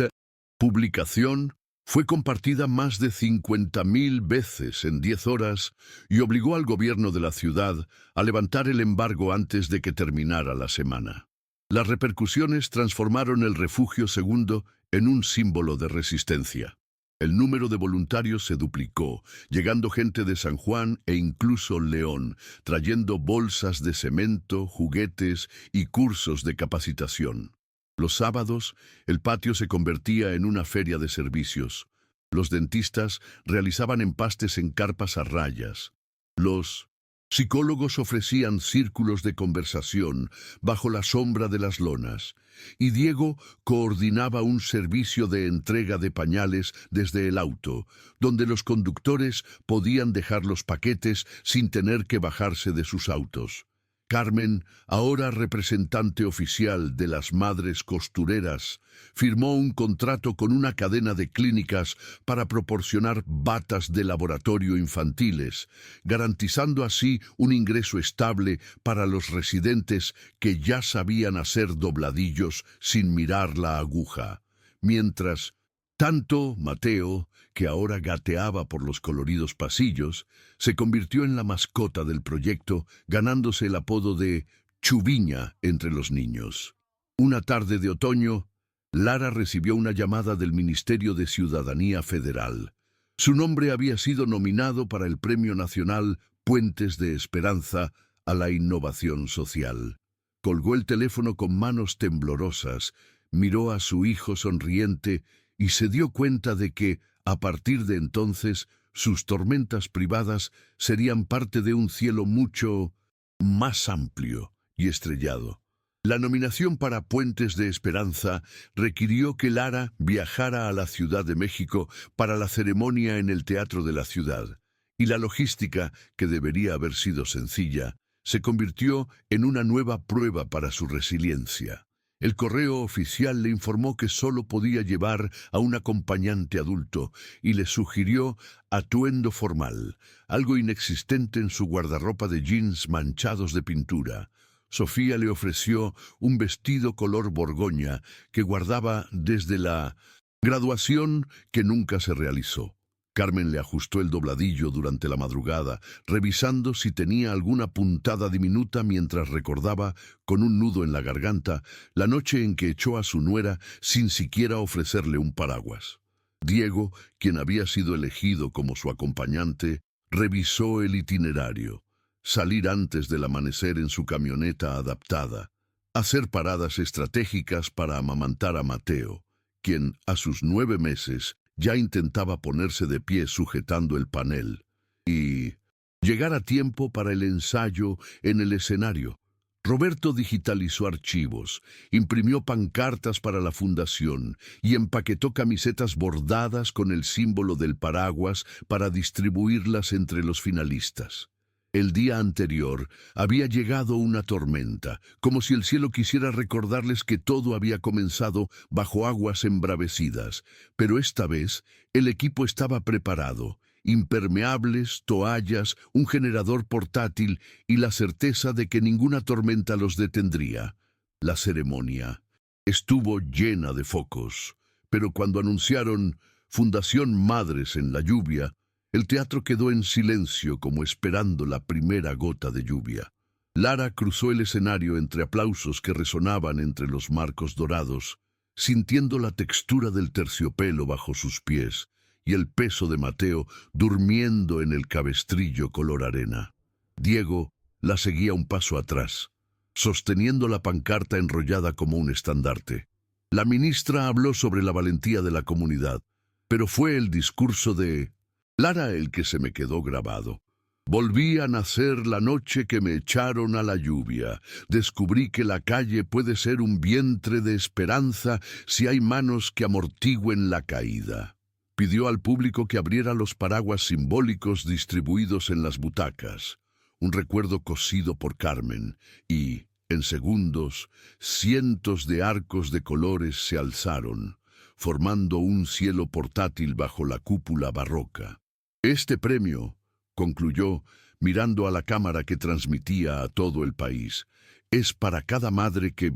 publicación fue compartida más de 50.000 veces en 10 horas y obligó al gobierno de la ciudad a levantar el embargo antes de que terminara la semana. Las repercusiones transformaron el Refugio Segundo en un símbolo de resistencia. El número de voluntarios se duplicó, llegando gente de San Juan e incluso León, trayendo bolsas de cemento, juguetes y cursos de capacitación. Los sábados, el patio se convertía en una feria de servicios. Los dentistas realizaban empastes en carpas a rayas. Los psicólogos ofrecían círculos de conversación bajo la sombra de las lonas, y Diego coordinaba un servicio de entrega de pañales desde el auto, donde los conductores podían dejar los paquetes sin tener que bajarse de sus autos. Carmen, ahora representante oficial de las madres costureras, firmó un contrato con una cadena de clínicas para proporcionar batas de laboratorio infantiles, garantizando así un ingreso estable para los residentes que ya sabían hacer dobladillos sin mirar la aguja. Mientras tanto, Mateo, que ahora gateaba por los coloridos pasillos, se convirtió en la mascota del proyecto, ganándose el apodo de Chubiña entre los niños. Una tarde de otoño, Lara recibió una llamada del Ministerio de Ciudadanía Federal. Su nombre había sido nominado para el Premio Nacional Puentes de Esperanza a la Innovación Social. Colgó el teléfono con manos temblorosas, miró a su hijo sonriente y se dio cuenta de que, a partir de entonces, sus tormentas privadas serían parte de un cielo mucho más amplio y estrellado. La nominación para Puentes de Esperanza requirió que Lara viajara a la Ciudad de México para la ceremonia en el Teatro de la Ciudad, y la logística, que debería haber sido sencilla, se convirtió en una nueva prueba para su resiliencia. El correo oficial le informó que solo podía llevar a un acompañante adulto y le sugirió atuendo formal, algo inexistente en su guardarropa de jeans manchados de pintura. Sofía le ofreció un vestido color borgoña que guardaba desde la graduación que nunca se realizó. Carmen le ajustó el dobladillo durante la madrugada, revisando si tenía alguna puntada diminuta mientras recordaba, con un nudo en la garganta, la noche en que echó a su nuera sin siquiera ofrecerle un paraguas. Diego, quien había sido elegido como su acompañante, revisó el itinerario. Salir antes del amanecer en su camioneta adaptada, hacer paradas estratégicas para amamantar a Mateo, quien, a sus 9 meses, ya intentaba ponerse de pie sujetando el panel, y llegar a tiempo para el ensayo en el escenario. Roberto digitalizó archivos, imprimió pancartas para la fundación y empaquetó camisetas bordadas con el símbolo del paraguas para distribuirlas entre los finalistas. El día anterior había llegado una tormenta, como si el cielo quisiera recordarles que todo había comenzado bajo aguas embravecidas, pero esta vez el equipo estaba preparado, impermeables, toallas, un generador portátil y la certeza de que ninguna tormenta los detendría. La ceremonia estuvo llena de focos, pero cuando anunciaron Fundación Madres en la Lluvia, El teatro quedó en silencio como esperando la primera gota de lluvia. Lara cruzó el escenario entre aplausos que resonaban entre los marcos dorados, sintiendo la textura del terciopelo bajo sus pies y el peso de Mateo durmiendo en el cabestrillo color arena. Diego la seguía un paso atrás, sosteniendo la pancarta enrollada como un estandarte. La ministra habló sobre la valentía de la comunidad, pero fue el discurso de Lara el que se me quedó grabado. Volví a nacer la noche que me echaron a la lluvia. Descubrí que la calle puede ser un vientre de esperanza si hay manos que amortigüen la caída. Pidió al público que abriera los paraguas simbólicos distribuidos en las butacas, un recuerdo cosido por Carmen, y, en segundos, cientos de arcos de colores se alzaron, formando un cielo portátil bajo la cúpula barroca. Este premio, concluyó, mirando a la cámara que transmitía a todo el país, es para cada madre que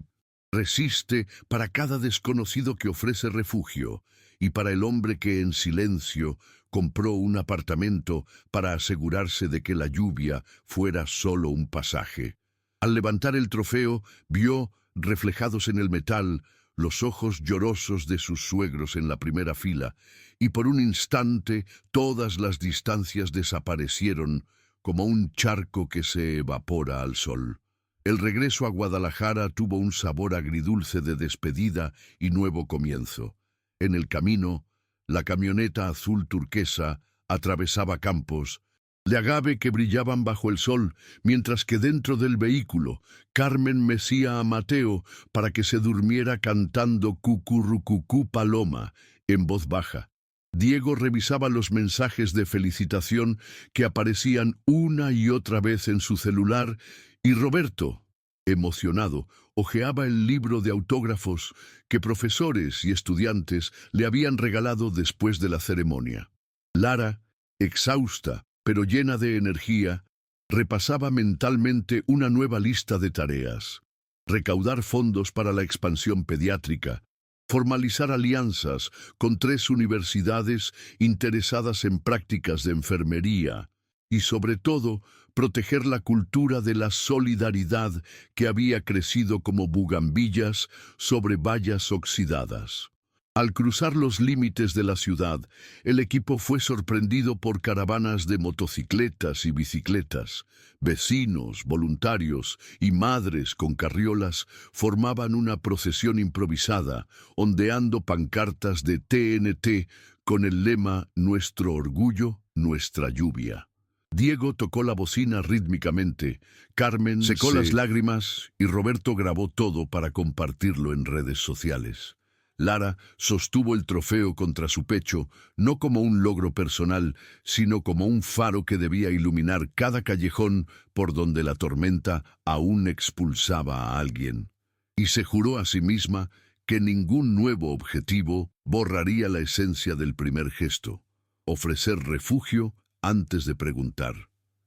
resiste, para cada desconocido que ofrece refugio, y para el hombre que en silencio compró un apartamento para asegurarse de que la lluvia fuera solo un pasaje. Al levantar el trofeo, vio, reflejados en el metal, los ojos llorosos de sus suegros en la primera fila, y por un instante todas las distancias desaparecieron como un charco que se evapora al sol. El regreso a Guadalajara tuvo un sabor agridulce de despedida y nuevo comienzo. En el camino, la camioneta azul turquesa atravesaba campos de agave que brillaban bajo el sol, mientras que dentro del vehículo, Carmen mecía a Mateo para que se durmiera cantando Cucurrucucú Paloma en voz baja. Diego revisaba los mensajes de felicitación que aparecían una y otra vez en su celular, y Roberto, emocionado, hojeaba el libro de autógrafos que profesores y estudiantes le habían regalado después de la ceremonia. Lara, exhausta, pero llena de energía, repasaba mentalmente una nueva lista de tareas: recaudar fondos para la expansión pediátrica, formalizar alianzas con 3 universidades interesadas en prácticas de enfermería y, sobre todo, proteger la cultura de la solidaridad que había crecido como bugambillas sobre vallas oxidadas. Al cruzar los límites de la ciudad, el equipo fue sorprendido por caravanas de motocicletas y bicicletas. Vecinos, voluntarios y madres con carriolas formaban una procesión improvisada, ondeando pancartas de TNT con el lema «Nuestro orgullo, nuestra lluvia». Diego tocó la bocina rítmicamente, Carmen secó las lágrimas y Roberto grabó todo para compartirlo en redes sociales. Lara sostuvo el trofeo contra su pecho, no como un logro personal, sino como un faro que debía iluminar cada callejón por donde la tormenta aún expulsaba a alguien. Y se juró a sí misma que ningún nuevo objetivo borraría la esencia del primer gesto: ofrecer refugio antes de preguntar.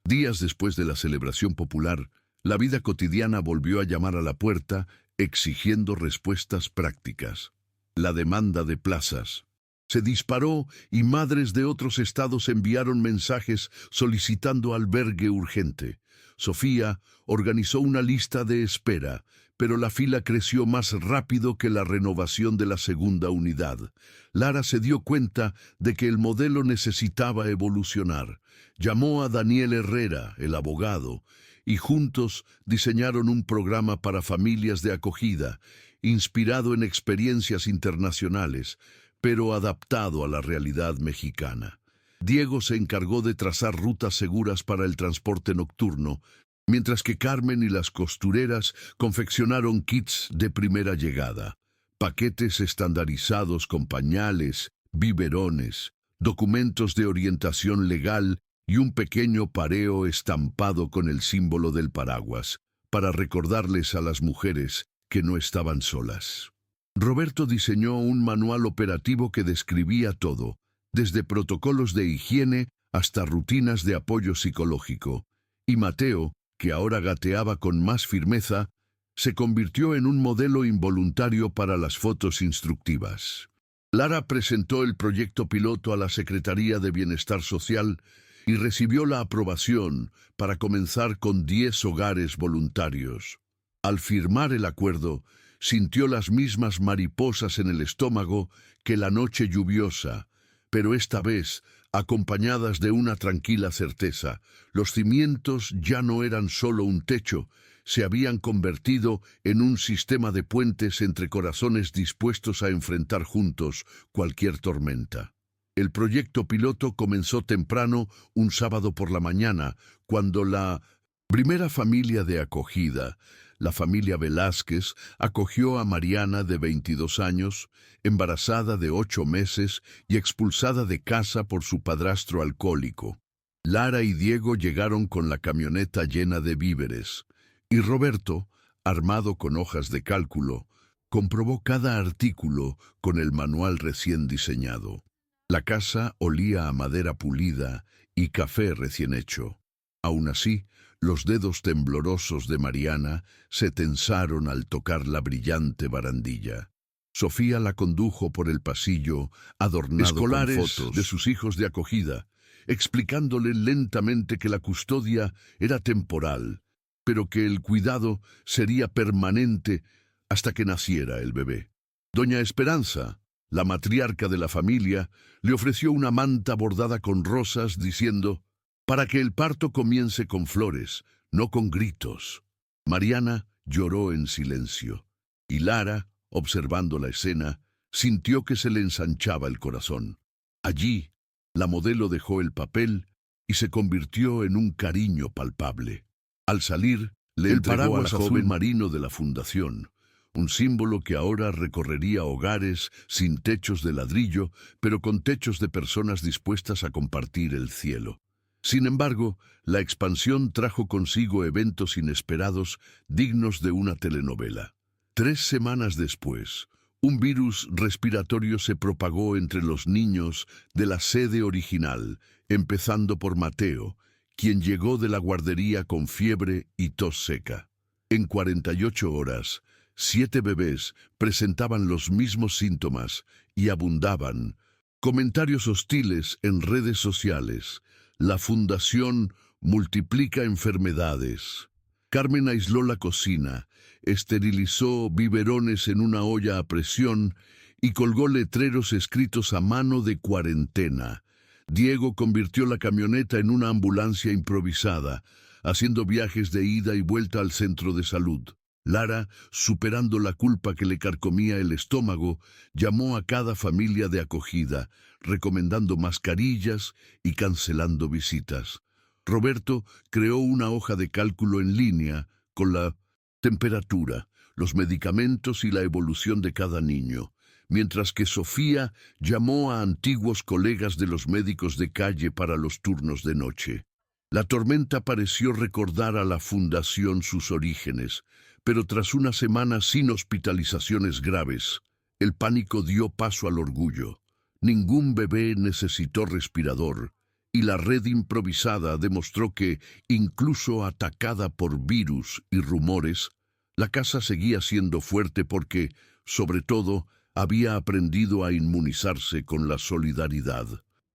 Días después de la celebración popular, la vida cotidiana volvió a llamar a la puerta, exigiendo respuestas prácticas. La demanda de plazas se disparó y madres de otros estados enviaron mensajes solicitando albergue urgente. Sofía organizó una lista de espera, pero la fila creció más rápido que la renovación de la segunda unidad. Lara se dio cuenta de que el modelo necesitaba evolucionar. Llamó a Daniel Herrera, el abogado, y juntos diseñaron un programa para familias de acogida, inspirado en experiencias internacionales, pero adaptado a la realidad mexicana. Diego se encargó de trazar rutas seguras para el transporte nocturno, mientras que Carmen y las costureras confeccionaron kits de primera llegada, paquetes estandarizados con pañales, biberones, documentos de orientación legal y un pequeño pareo estampado con el símbolo del paraguas, para recordarles a las mujeres que no estaban solas. Roberto diseñó un manual operativo que describía todo, desde protocolos de higiene hasta rutinas de apoyo psicológico, y Mateo, que ahora gateaba con más firmeza, se convirtió en un modelo involuntario para las fotos instructivas. Lara presentó el proyecto piloto a la Secretaría de Bienestar Social y recibió la aprobación para comenzar con 10 hogares voluntarios. Al firmar el acuerdo, sintió las mismas mariposas en el estómago que la noche lluviosa, pero esta vez acompañadas de una tranquila certeza. Los cimientos ya no eran solo un techo, se habían convertido en un sistema de puentes entre corazones dispuestos a enfrentar juntos cualquier tormenta. El proyecto piloto comenzó temprano un sábado por la mañana, cuando la primera familia de acogida, la familia Velázquez, acogió a Mariana, de 22 años, embarazada de 8 meses y expulsada de casa por su padrastro alcohólico. Lara y Diego llegaron con la camioneta llena de víveres, y Roberto, armado con hojas de cálculo, comprobó cada artículo con el manual recién diseñado. La casa olía a madera pulida y café recién hecho. Aún así, los dedos temblorosos de Mariana se tensaron al tocar la brillante barandilla. Sofía la condujo por el pasillo, adornado con fotos de sus hijos de acogida, explicándole lentamente que la custodia era temporal, pero que el cuidado sería permanente hasta que naciera el bebé. Doña Esperanza, la matriarca de la familia, le ofreció una manta bordada con rosas, diciendo: «Para que el parto comience con flores, no con gritos». Mariana lloró en silencio, y Lara, observando la escena, sintió que se le ensanchaba el corazón. Allí, la modelo dejó el papel y se convirtió en un cariño palpable. Al salir, le entregó al joven marino de la fundación, un símbolo que ahora recorrería hogares sin techos de ladrillo, pero con techos de personas dispuestas a compartir el cielo. Sin embargo, la expansión trajo consigo eventos inesperados dignos de una telenovela. 3 semanas después, un virus respiratorio se propagó entre los niños de la sede original, empezando por Mateo, quien llegó de la guardería con fiebre y tos seca. En 48 horas, 7 bebés presentaban los mismos síntomas y abundaban comentarios hostiles en redes sociales. La fundación multiplica enfermedades. Carmen aisló la cocina, esterilizó biberones en una olla a presión y colgó letreros escritos a mano de cuarentena. Diego convirtió la camioneta en una ambulancia improvisada, haciendo viajes de ida y vuelta al centro de salud. Lara, superando la culpa que le carcomía el estómago, llamó a cada familia de acogida, recomendando mascarillas y cancelando visitas. Roberto creó una hoja de cálculo en línea con la temperatura, los medicamentos y la evolución de cada niño, mientras que Sofía llamó a antiguos colegas de los médicos de calle para los turnos de noche. La tormenta pareció recordar a la fundación sus orígenes, pero tras una semana sin hospitalizaciones graves, el pánico dio paso al orgullo. Ningún bebé necesitó respirador, y la red improvisada demostró que, incluso atacada por virus y rumores, la casa seguía siendo fuerte porque, sobre todo, había aprendido a inmunizarse con la solidaridad.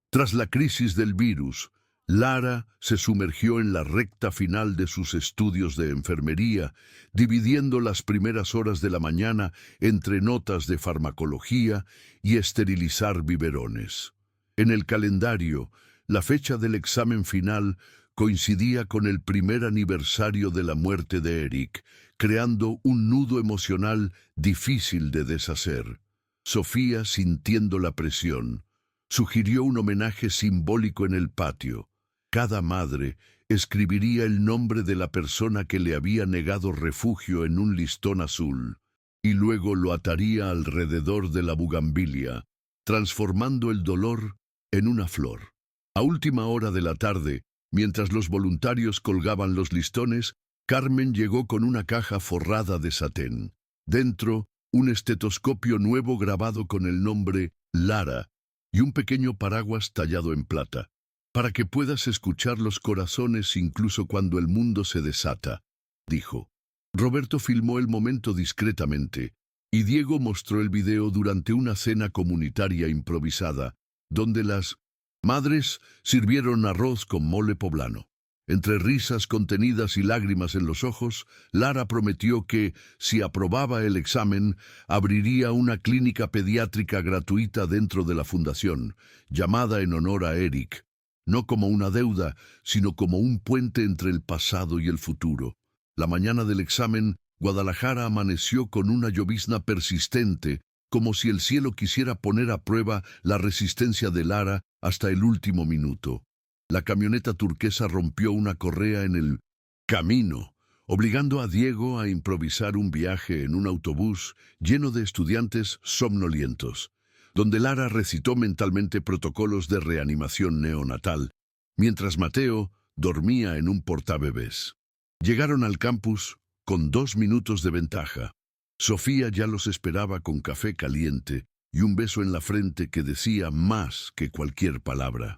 Tras la crisis del virus, Lara se sumergió en la recta final de sus estudios de enfermería, dividiendo las primeras horas de la mañana entre notas de farmacología y esterilizar biberones. En el calendario, la fecha del examen final coincidía con el primer aniversario de la muerte de Eric, creando un nudo emocional difícil de deshacer. Sofía, sintiendo la presión, sugirió un homenaje simbólico en el patio. Cada madre escribiría el nombre de la persona que le había negado refugio en un listón azul, y luego lo ataría alrededor de la bugambilia, transformando el dolor en una flor. A última hora de la tarde, mientras los voluntarios colgaban los listones, Carmen llegó con una caja forrada de satén. Dentro, un estetoscopio nuevo grabado con el nombre Lara y un pequeño paraguas tallado en plata, para que puedas escuchar los corazones incluso cuando el mundo se desata, dijo. Roberto filmó el momento discretamente, Y Diego mostró el video durante una cena comunitaria improvisada, donde las madres sirvieron arroz con mole poblano. Entre risas contenidas y lágrimas en los ojos, Lara prometió que, si aprobaba el examen, abriría una clínica pediátrica gratuita dentro de la fundación, llamada en honor a Eric, no como una deuda, sino como un puente entre el pasado y el futuro. La mañana del examen, Guadalajara amaneció con una llovizna persistente, como si el cielo quisiera poner a prueba la resistencia de Lara hasta el último minuto. La camioneta turquesa rompió una correa en el camino, obligando a Diego a improvisar un viaje en un autobús lleno de estudiantes somnolientos, donde Lara recitó mentalmente protocolos de reanimación neonatal, mientras Mateo dormía en un portabebés. Llegaron al campus con 2 minutos de ventaja. Sofía ya los esperaba con café caliente y un beso en la frente que decía más que cualquier palabra.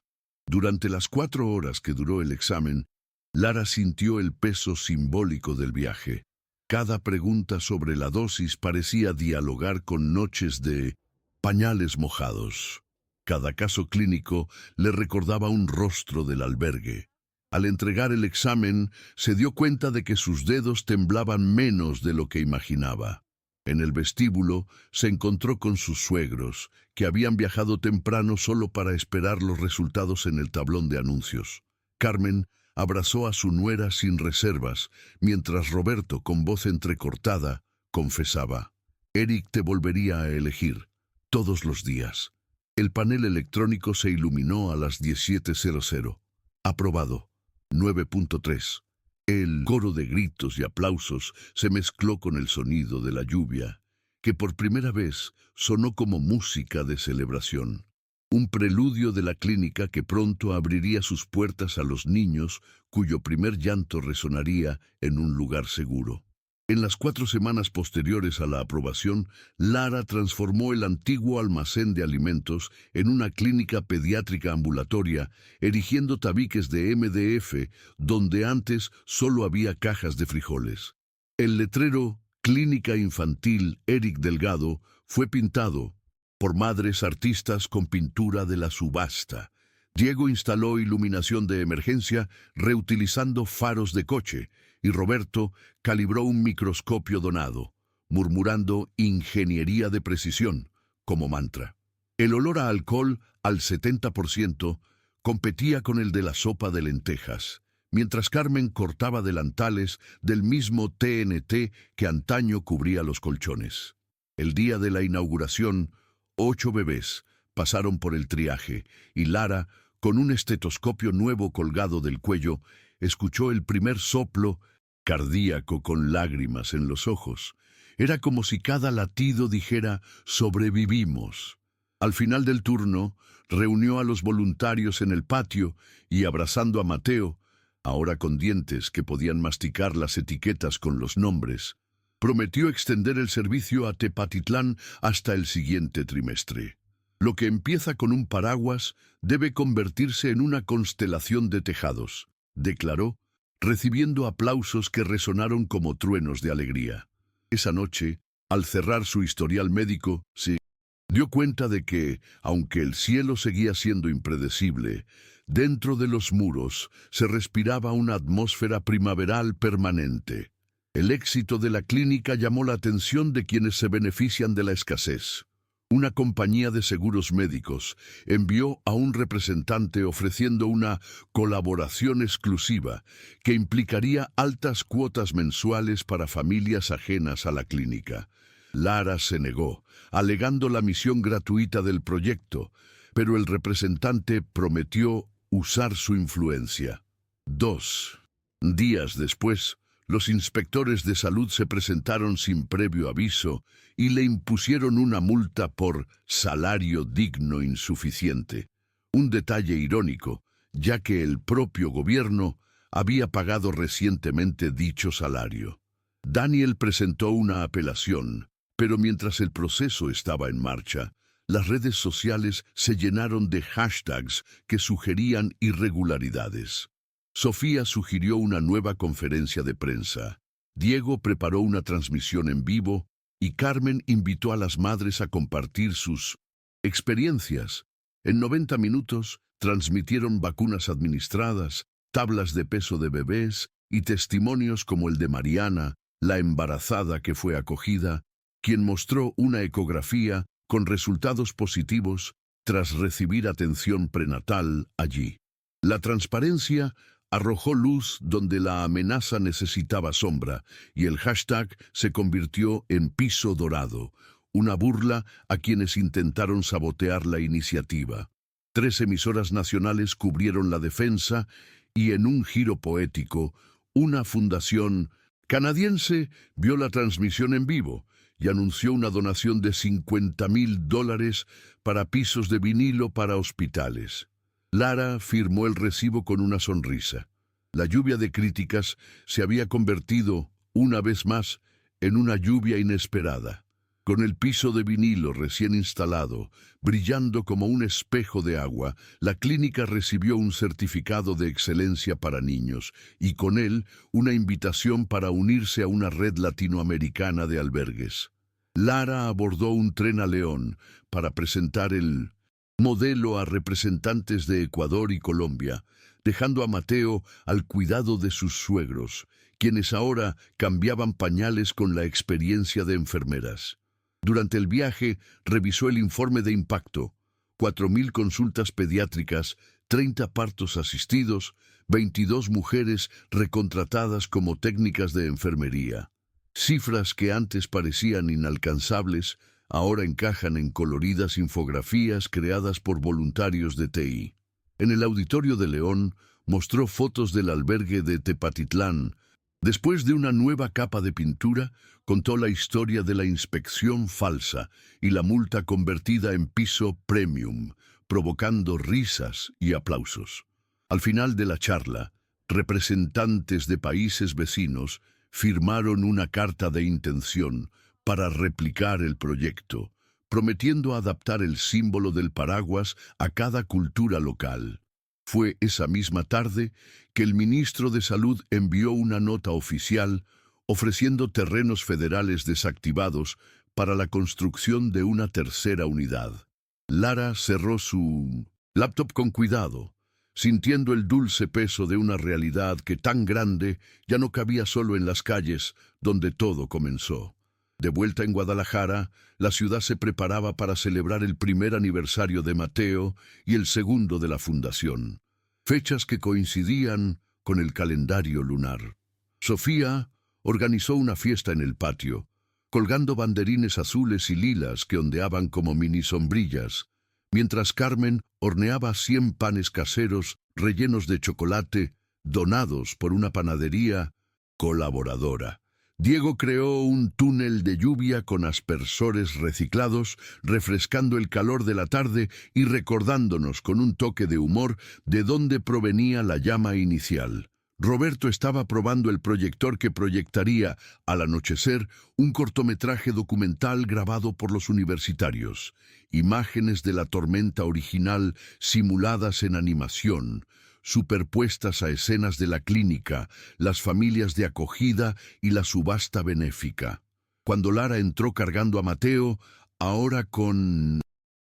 Durante las 4 horas que duró el examen, Lara sintió el peso simbólico del viaje. Cada pregunta sobre la dosis parecía dialogar con noches de pañales mojados. Cada caso clínico le recordaba un rostro del albergue. Al entregar el examen, se dio cuenta de que sus dedos temblaban menos de lo que imaginaba. En el vestíbulo se encontró con sus suegros, que habían viajado temprano solo para esperar los resultados en el tablón de anuncios. Carmen abrazó a su nuera sin reservas, mientras Roberto, con voz entrecortada, confesaba: «Eric te volvería a elegir, todos los días». El panel electrónico se iluminó a las 17:00. Aprobado. 9.3. El coro de gritos y aplausos se mezcló con el sonido de la lluvia, que por primera vez sonó como música de celebración. Un preludio de la clínica que pronto abriría sus puertas a los niños cuyo primer llanto resonaría en un lugar seguro. En las 4 semanas posteriores a la aprobación, Lara transformó el antiguo almacén de alimentos en una clínica pediátrica ambulatoria, erigiendo tabiques de MDF donde antes solo había cajas de frijoles. El letrero «Clínica Infantil Eric Delgado» fue pintado por madres artistas con pintura de la subasta. Diego instaló iluminación de emergencia reutilizando faros de coche, y Roberto calibró un microscopio donado, murmurando ingeniería de precisión como mantra. El olor a alcohol, al 70%, competía con el de la sopa de lentejas, mientras Carmen cortaba delantales del mismo TNT que antaño cubría los colchones. El día de la inauguración, 8 bebés pasaron por el triaje, y Lara, con un estetoscopio nuevo colgado del cuello, escuchó el primer soplo cardíaco con lágrimas en los ojos. Era como si cada latido dijera «sobrevivimos». Al final del turno, reunió a los voluntarios en el patio y, abrazando a Mateo, ahora con dientes que podían masticar las etiquetas con los nombres, prometió extender el servicio a Tepatitlán hasta el siguiente trimestre. Lo que empieza con un paraguas debe convertirse en una constelación de tejados, declaró, recibiendo aplausos que resonaron como truenos de alegría. Esa noche, al cerrar su historial médico, se dio cuenta de que, aunque el cielo seguía siendo impredecible, dentro de los muros se respiraba una atmósfera primaveral permanente. El éxito de la clínica llamó la atención de quienes se benefician de la escasez. Una compañía de seguros médicos envió a un representante ofreciendo una colaboración exclusiva que implicaría altas cuotas mensuales para familias ajenas a la clínica. Lara se negó, alegando la misión gratuita del proyecto, pero el representante prometió usar su influencia. 2 días después, los inspectores de salud se presentaron sin previo aviso y le impusieron una multa por salario digno insuficiente. Un detalle irónico, ya que el propio gobierno había pagado recientemente dicho salario. Daniel presentó una apelación, pero mientras el proceso estaba en marcha, las redes sociales se llenaron de hashtags que sugerían irregularidades. Sofía sugirió una nueva conferencia de prensa. Diego preparó una transmisión en vivo y Carmen invitó a las madres a compartir sus experiencias. En 90 minutos transmitieron vacunas administradas, tablas de peso de bebés y testimonios como el de Mariana, la embarazada que fue acogida, quien mostró una ecografía con resultados positivos tras recibir atención prenatal allí. La transparencia arrojó luz donde la amenaza necesitaba sombra y el hashtag se convirtió en piso dorado, una burla a quienes intentaron sabotear la iniciativa. 3 emisoras nacionales cubrieron la defensa y en un giro poético, una fundación canadiense vio la transmisión en vivo y anunció una donación de $50,000 para pisos de vinilo para hospitales. Lara firmó el recibo con una sonrisa. La lluvia de críticas se había convertido, una vez más, en una lluvia inesperada. Con el piso de vinilo recién instalado, brillando como un espejo de agua, la clínica recibió un certificado de excelencia para niños y con él una invitación para unirse a una red latinoamericana de albergues. Lara abordó un tren a León para presentar el modelo a representantes de Ecuador y Colombia, dejando a Mateo al cuidado de sus suegros, quienes ahora cambiaban pañales con la experiencia de enfermeras. Durante el viaje, revisó el informe de impacto: 4.000 consultas pediátricas, 30 partos asistidos, 22 mujeres recontratadas como técnicas de enfermería. Cifras que antes parecían inalcanzables, ahora encajan en coloridas infografías creadas por voluntarios de TI. En el auditorio de León, mostró fotos del albergue de Tepatitlán. Después de una nueva capa de pintura, contó la historia de la inspección falsa y la multa convertida en piso premium, provocando risas y aplausos. Al final de la charla, representantes de países vecinos firmaron una carta de intención para replicar el proyecto, prometiendo adaptar el símbolo del paraguas a cada cultura local. Fue esa misma tarde que el ministro de Salud envió una nota oficial ofreciendo terrenos federales desactivados para la construcción de una tercera unidad. Lara cerró su laptop con cuidado, sintiendo el dulce peso de una realidad que tan grande ya no cabía solo en las calles donde todo comenzó. De vuelta en Guadalajara, la ciudad se preparaba para celebrar el primer aniversario de Mateo y el segundo de la fundación, fechas que coincidían con el calendario lunar. Sofía organizó una fiesta en el patio, colgando banderines azules y lilas que ondeaban como mini sombrillas, mientras Carmen horneaba 100 panes caseros rellenos de chocolate, donados por una panadería colaboradora. Diego creó un túnel de lluvia con aspersores reciclados, refrescando el calor de la tarde y recordándonos con un toque de humor de dónde provenía la llama inicial. Roberto estaba probando el proyector que proyectaría, al anochecer, un cortometraje documental grabado por los universitarios. Imágenes de la tormenta original simuladas en animación, superpuestas a escenas de la clínica, las familias de acogida y la subasta benéfica. Cuando Lara entró cargando a Mateo, ahora con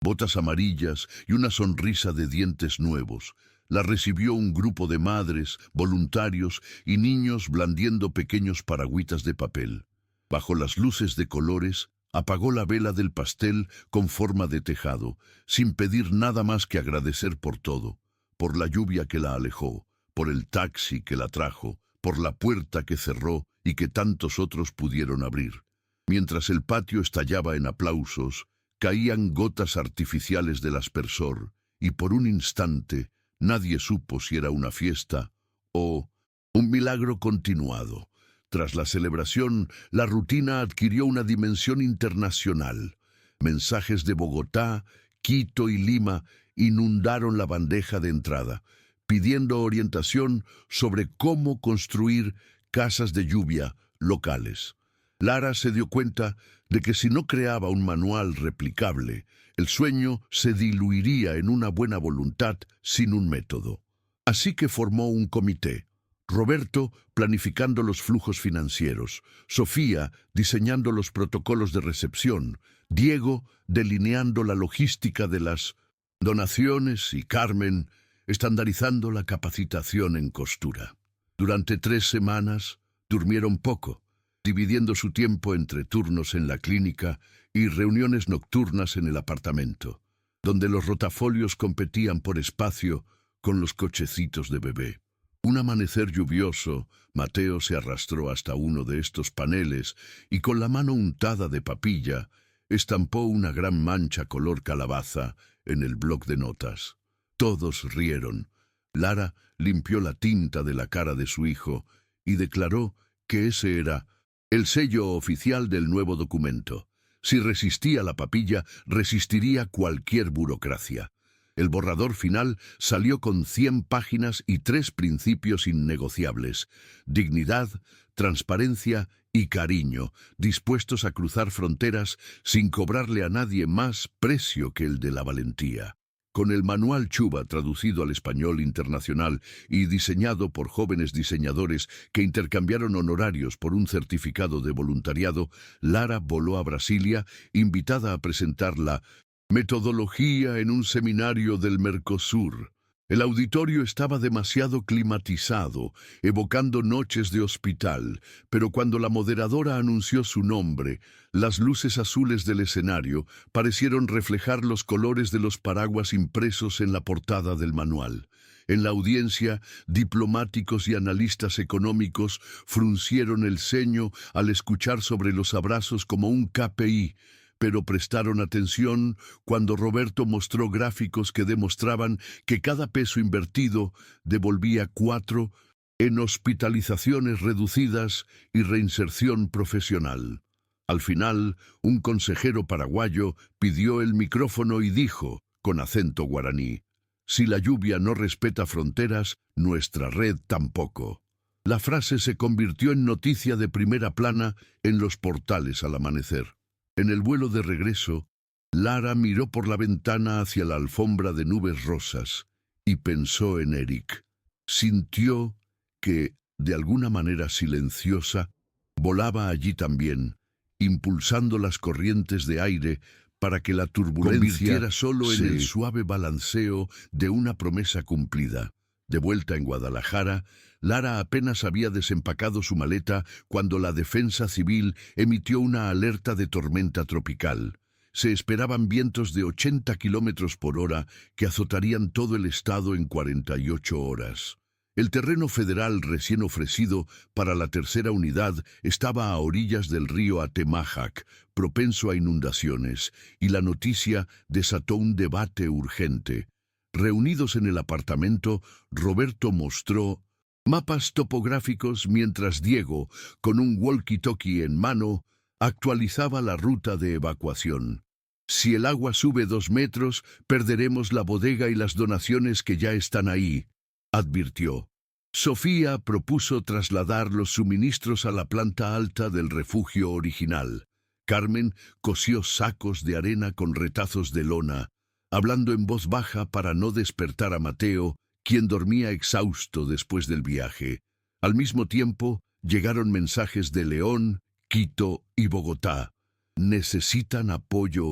botas amarillas y una sonrisa de dientes nuevos, la recibió un grupo de madres, voluntarios y niños blandiendo pequeños paragüitas de papel. Bajo las luces de colores, apagó la vela del pastel con forma de tejado, sin pedir nada más que agradecer por todo. Por la lluvia que la alejó, por el taxi que la trajo, por la puerta que cerró y que tantos otros pudieron abrir. Mientras el patio estallaba en aplausos, caían gotas artificiales del aspersor, y por un instante nadie supo si era una fiesta o un milagro continuado. Tras la celebración, la rutina adquirió una dimensión internacional. Mensajes de Bogotá, Quito y Lima inundaron la bandeja de entrada, pidiendo orientación sobre cómo construir casas de lluvia locales. Lara se dio cuenta de que si no creaba un manual replicable, el sueño se diluiría en una buena voluntad sin un método. Así que formó un comité. Roberto planificando los flujos financieros, Sofía diseñando los protocolos de recepción, Diego delineando la logística de las donaciones y Carmen estandarizando la capacitación en costura. Durante 3 semanas durmieron poco, dividiendo su tiempo entre turnos en la clínica y reuniones nocturnas en el apartamento, donde los rotafolios competían por espacio con los cochecitos de bebé. Un amanecer lluvioso, Mateo se arrastró hasta uno de estos paneles y con la mano untada de papilla estampó una gran mancha color calabaza en el bloc de notas. Todos rieron. Lara limpió la tinta de la cara de su hijo y declaró que ese era el sello oficial del nuevo documento. Si resistía la papilla, resistiría cualquier burocracia. El borrador final salió con 100 páginas y 3 principios innegociables: dignidad, transparencia y cariño, dispuestos a cruzar fronteras sin cobrarle a nadie más precio que el de la valentía. Con el manual Chuba traducido al español internacional y diseñado por jóvenes diseñadores que intercambiaron honorarios por un certificado de voluntariado, Lara voló a Brasilia, invitada a presentar la metodología en un seminario del Mercosur. El auditorio estaba demasiado climatizado, evocando noches de hospital, pero cuando la moderadora anunció su nombre, las luces azules del escenario parecieron reflejar los colores de los paraguas impresos en la portada del manual. En la audiencia, diplomáticos y analistas económicos fruncieron el ceño al escuchar sobre los abrazos como un KPI, pero prestaron atención cuando Roberto mostró gráficos que demostraban que cada peso invertido devolvía 4 en hospitalizaciones reducidas y reinserción profesional. Al final, un consejero paraguayo pidió el micrófono y dijo, con acento guaraní: «Si la lluvia no respeta fronteras, nuestra red tampoco». La frase se convirtió en noticia de primera plana en los portales al amanecer. En el vuelo de regreso, Lara miró por la ventana hacia la alfombra de nubes rosas y pensó en Eric. Sintió que, de alguna manera silenciosa, volaba allí también, impulsando las corrientes de aire para que la turbulencia convirtiera solo en el suave balanceo de una promesa cumplida. De vuelta en Guadalajara, Lara apenas había desempacado su maleta cuando la Defensa Civil emitió una alerta de tormenta tropical. Se esperaban vientos de 80 kilómetros por hora que azotarían todo el estado en 48 horas. El terreno federal recién ofrecido para la tercera unidad estaba a orillas del río Atemajac, propenso a inundaciones, y la noticia desató un debate urgente. Reunidos en el apartamento, Roberto mostró mapas topográficos mientras Diego, con un walkie-talkie en mano, actualizaba la ruta de evacuación. Si el agua sube 2 metros, perderemos la bodega y las donaciones que ya están ahí, advirtió. Sofía propuso trasladar los suministros a la planta alta del refugio original. Carmen cosió sacos de arena con retazos de lona, hablando en voz baja para no despertar a Mateo, quien dormía exhausto después del viaje. Al mismo tiempo, llegaron mensajes de León, Quito y Bogotá. ¿Necesitan apoyo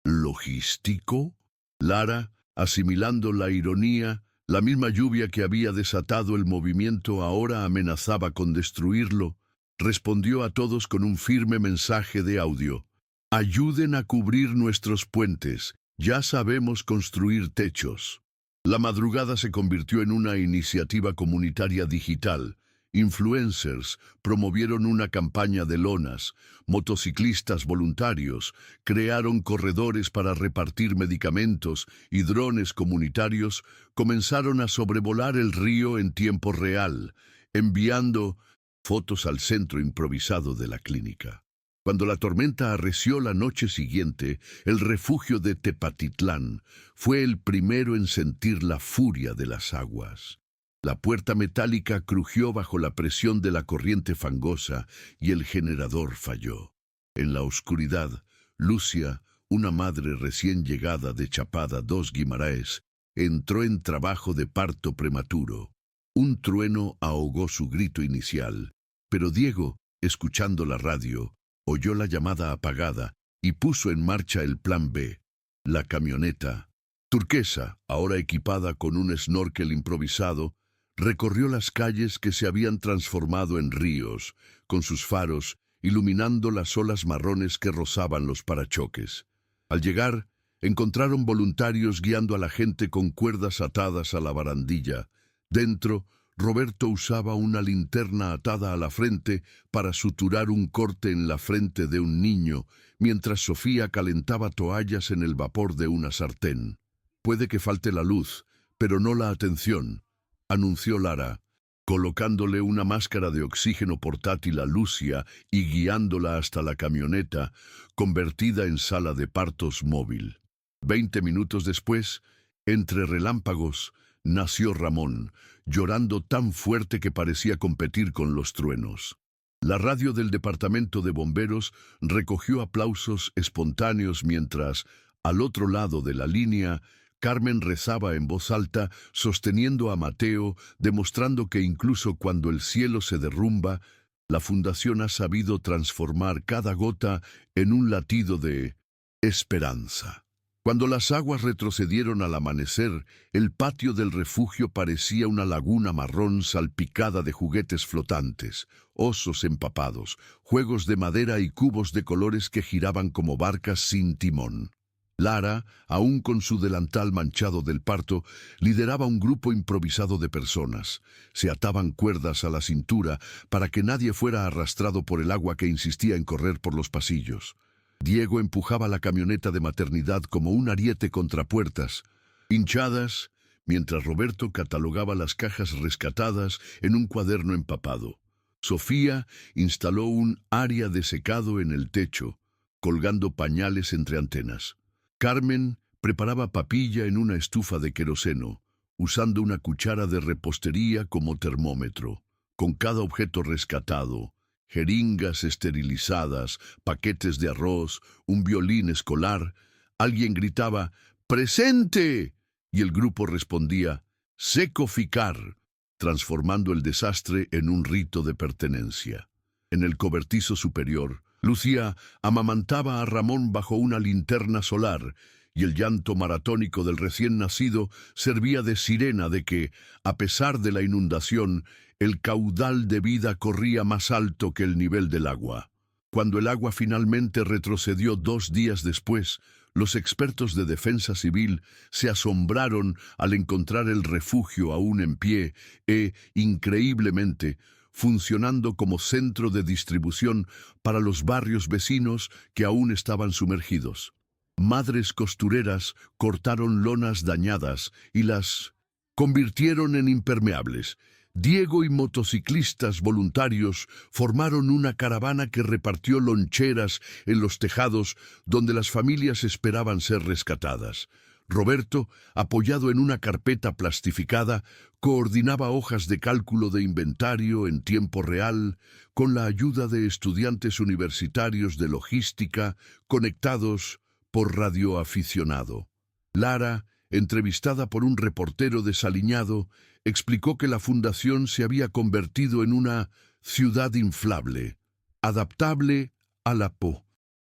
logístico? Lara, asimilando la ironía, la misma lluvia que había desatado el movimiento ahora amenazaba con destruirlo, respondió a todos con un firme mensaje de audio. Ayuden a cubrir nuestros puentes. Ya sabemos construir techos. La madrugada se convirtió en una iniciativa comunitaria digital. Influencers promovieron una campaña de lonas, motociclistas voluntarios crearon corredores para repartir medicamentos y drones comunitarios comenzaron a sobrevolar el río en tiempo real, enviando fotos al centro improvisado de la clínica. Cuando la tormenta arreció la noche siguiente, el refugio de Tepatitlán fue el primero en sentir la furia de las aguas. La puerta metálica crujió bajo la presión de la corriente fangosa y el generador falló. En la oscuridad, Lucia, una madre recién llegada de Chapada dos Guimaraes, entró en trabajo de parto prematuro. Un trueno ahogó su grito inicial, pero Diego, escuchando la radio, oyó la llamada apagada y puso en marcha el plan B. La camioneta, turquesa, ahora equipada con un snorkel improvisado, recorrió las calles que se habían transformado en ríos, con sus faros iluminando las olas marrones que rozaban los parachoques. Al llegar, encontraron voluntarios guiando a la gente con cuerdas atadas a la barandilla. Dentro, Roberto usaba una linterna atada a la frente para suturar un corte en la frente de un niño, mientras Sofía calentaba toallas en el vapor de una sartén. «Puede que falte la luz, pero no la atención», anunció Lara, colocándole una máscara de oxígeno portátil a Lucia y guiándola hasta la camioneta, convertida en sala de partos móvil. 20 minutos después, entre relámpagos, nació Ramón, llorando tan fuerte que parecía competir con los truenos. La radio del departamento de bomberos recogió aplausos espontáneos mientras, al otro lado de la línea, Carmen rezaba en voz alta, sosteniendo a Mateo, demostrando que incluso cuando el cielo se derrumba, la Fundación ha sabido transformar cada gota en un latido de esperanza. Cuando las aguas retrocedieron al amanecer, el patio del refugio parecía una laguna marrón salpicada de juguetes flotantes, osos empapados, juegos de madera y cubos de colores que giraban como barcas sin timón. Lara, aún con su delantal manchado del parto, lideraba un grupo improvisado de personas. Se ataban cuerdas a la cintura para que nadie fuera arrastrado por el agua que insistía en correr por los pasillos. Diego empujaba la camioneta de maternidad como un ariete contra puertas, hinchadas, mientras Roberto catalogaba las cajas rescatadas en un cuaderno empapado. Sofía instaló un área de secado en el techo, colgando pañales entre antenas. Carmen preparaba papilla en una estufa de queroseno, usando una cuchara de repostería como termómetro. Con cada objeto rescatado, jeringas esterilizadas, paquetes de arroz, un violín escolar, alguien gritaba «¡Presente!» y el grupo respondía «Secoficar», transformando el desastre en un rito de pertenencia. En el cobertizo superior, Lucía amamantaba a Ramón bajo una linterna solar, y el llanto maratónico del recién nacido servía de sirena de que, a pesar de la inundación, el caudal de vida corría más alto que el nivel del agua. Cuando el agua finalmente retrocedió 2 días después, los expertos de defensa civil se asombraron al encontrar el refugio aún en pie increíblemente, funcionando como centro de distribución para los barrios vecinos que aún estaban sumergidos. Madres costureras cortaron lonas dañadas y las convirtieron en impermeables. Diego y motociclistas voluntarios formaron una caravana que repartió loncheras en los tejados donde las familias esperaban ser rescatadas. Roberto, apoyado en una carpeta plastificada, coordinaba hojas de cálculo de inventario en tiempo real con la ayuda de estudiantes universitarios de logística conectados por radioaficionado. Lara, entrevistada por un reportero desaliñado, explicó que la fundación se había convertido en una ciudad inflable, adaptable a la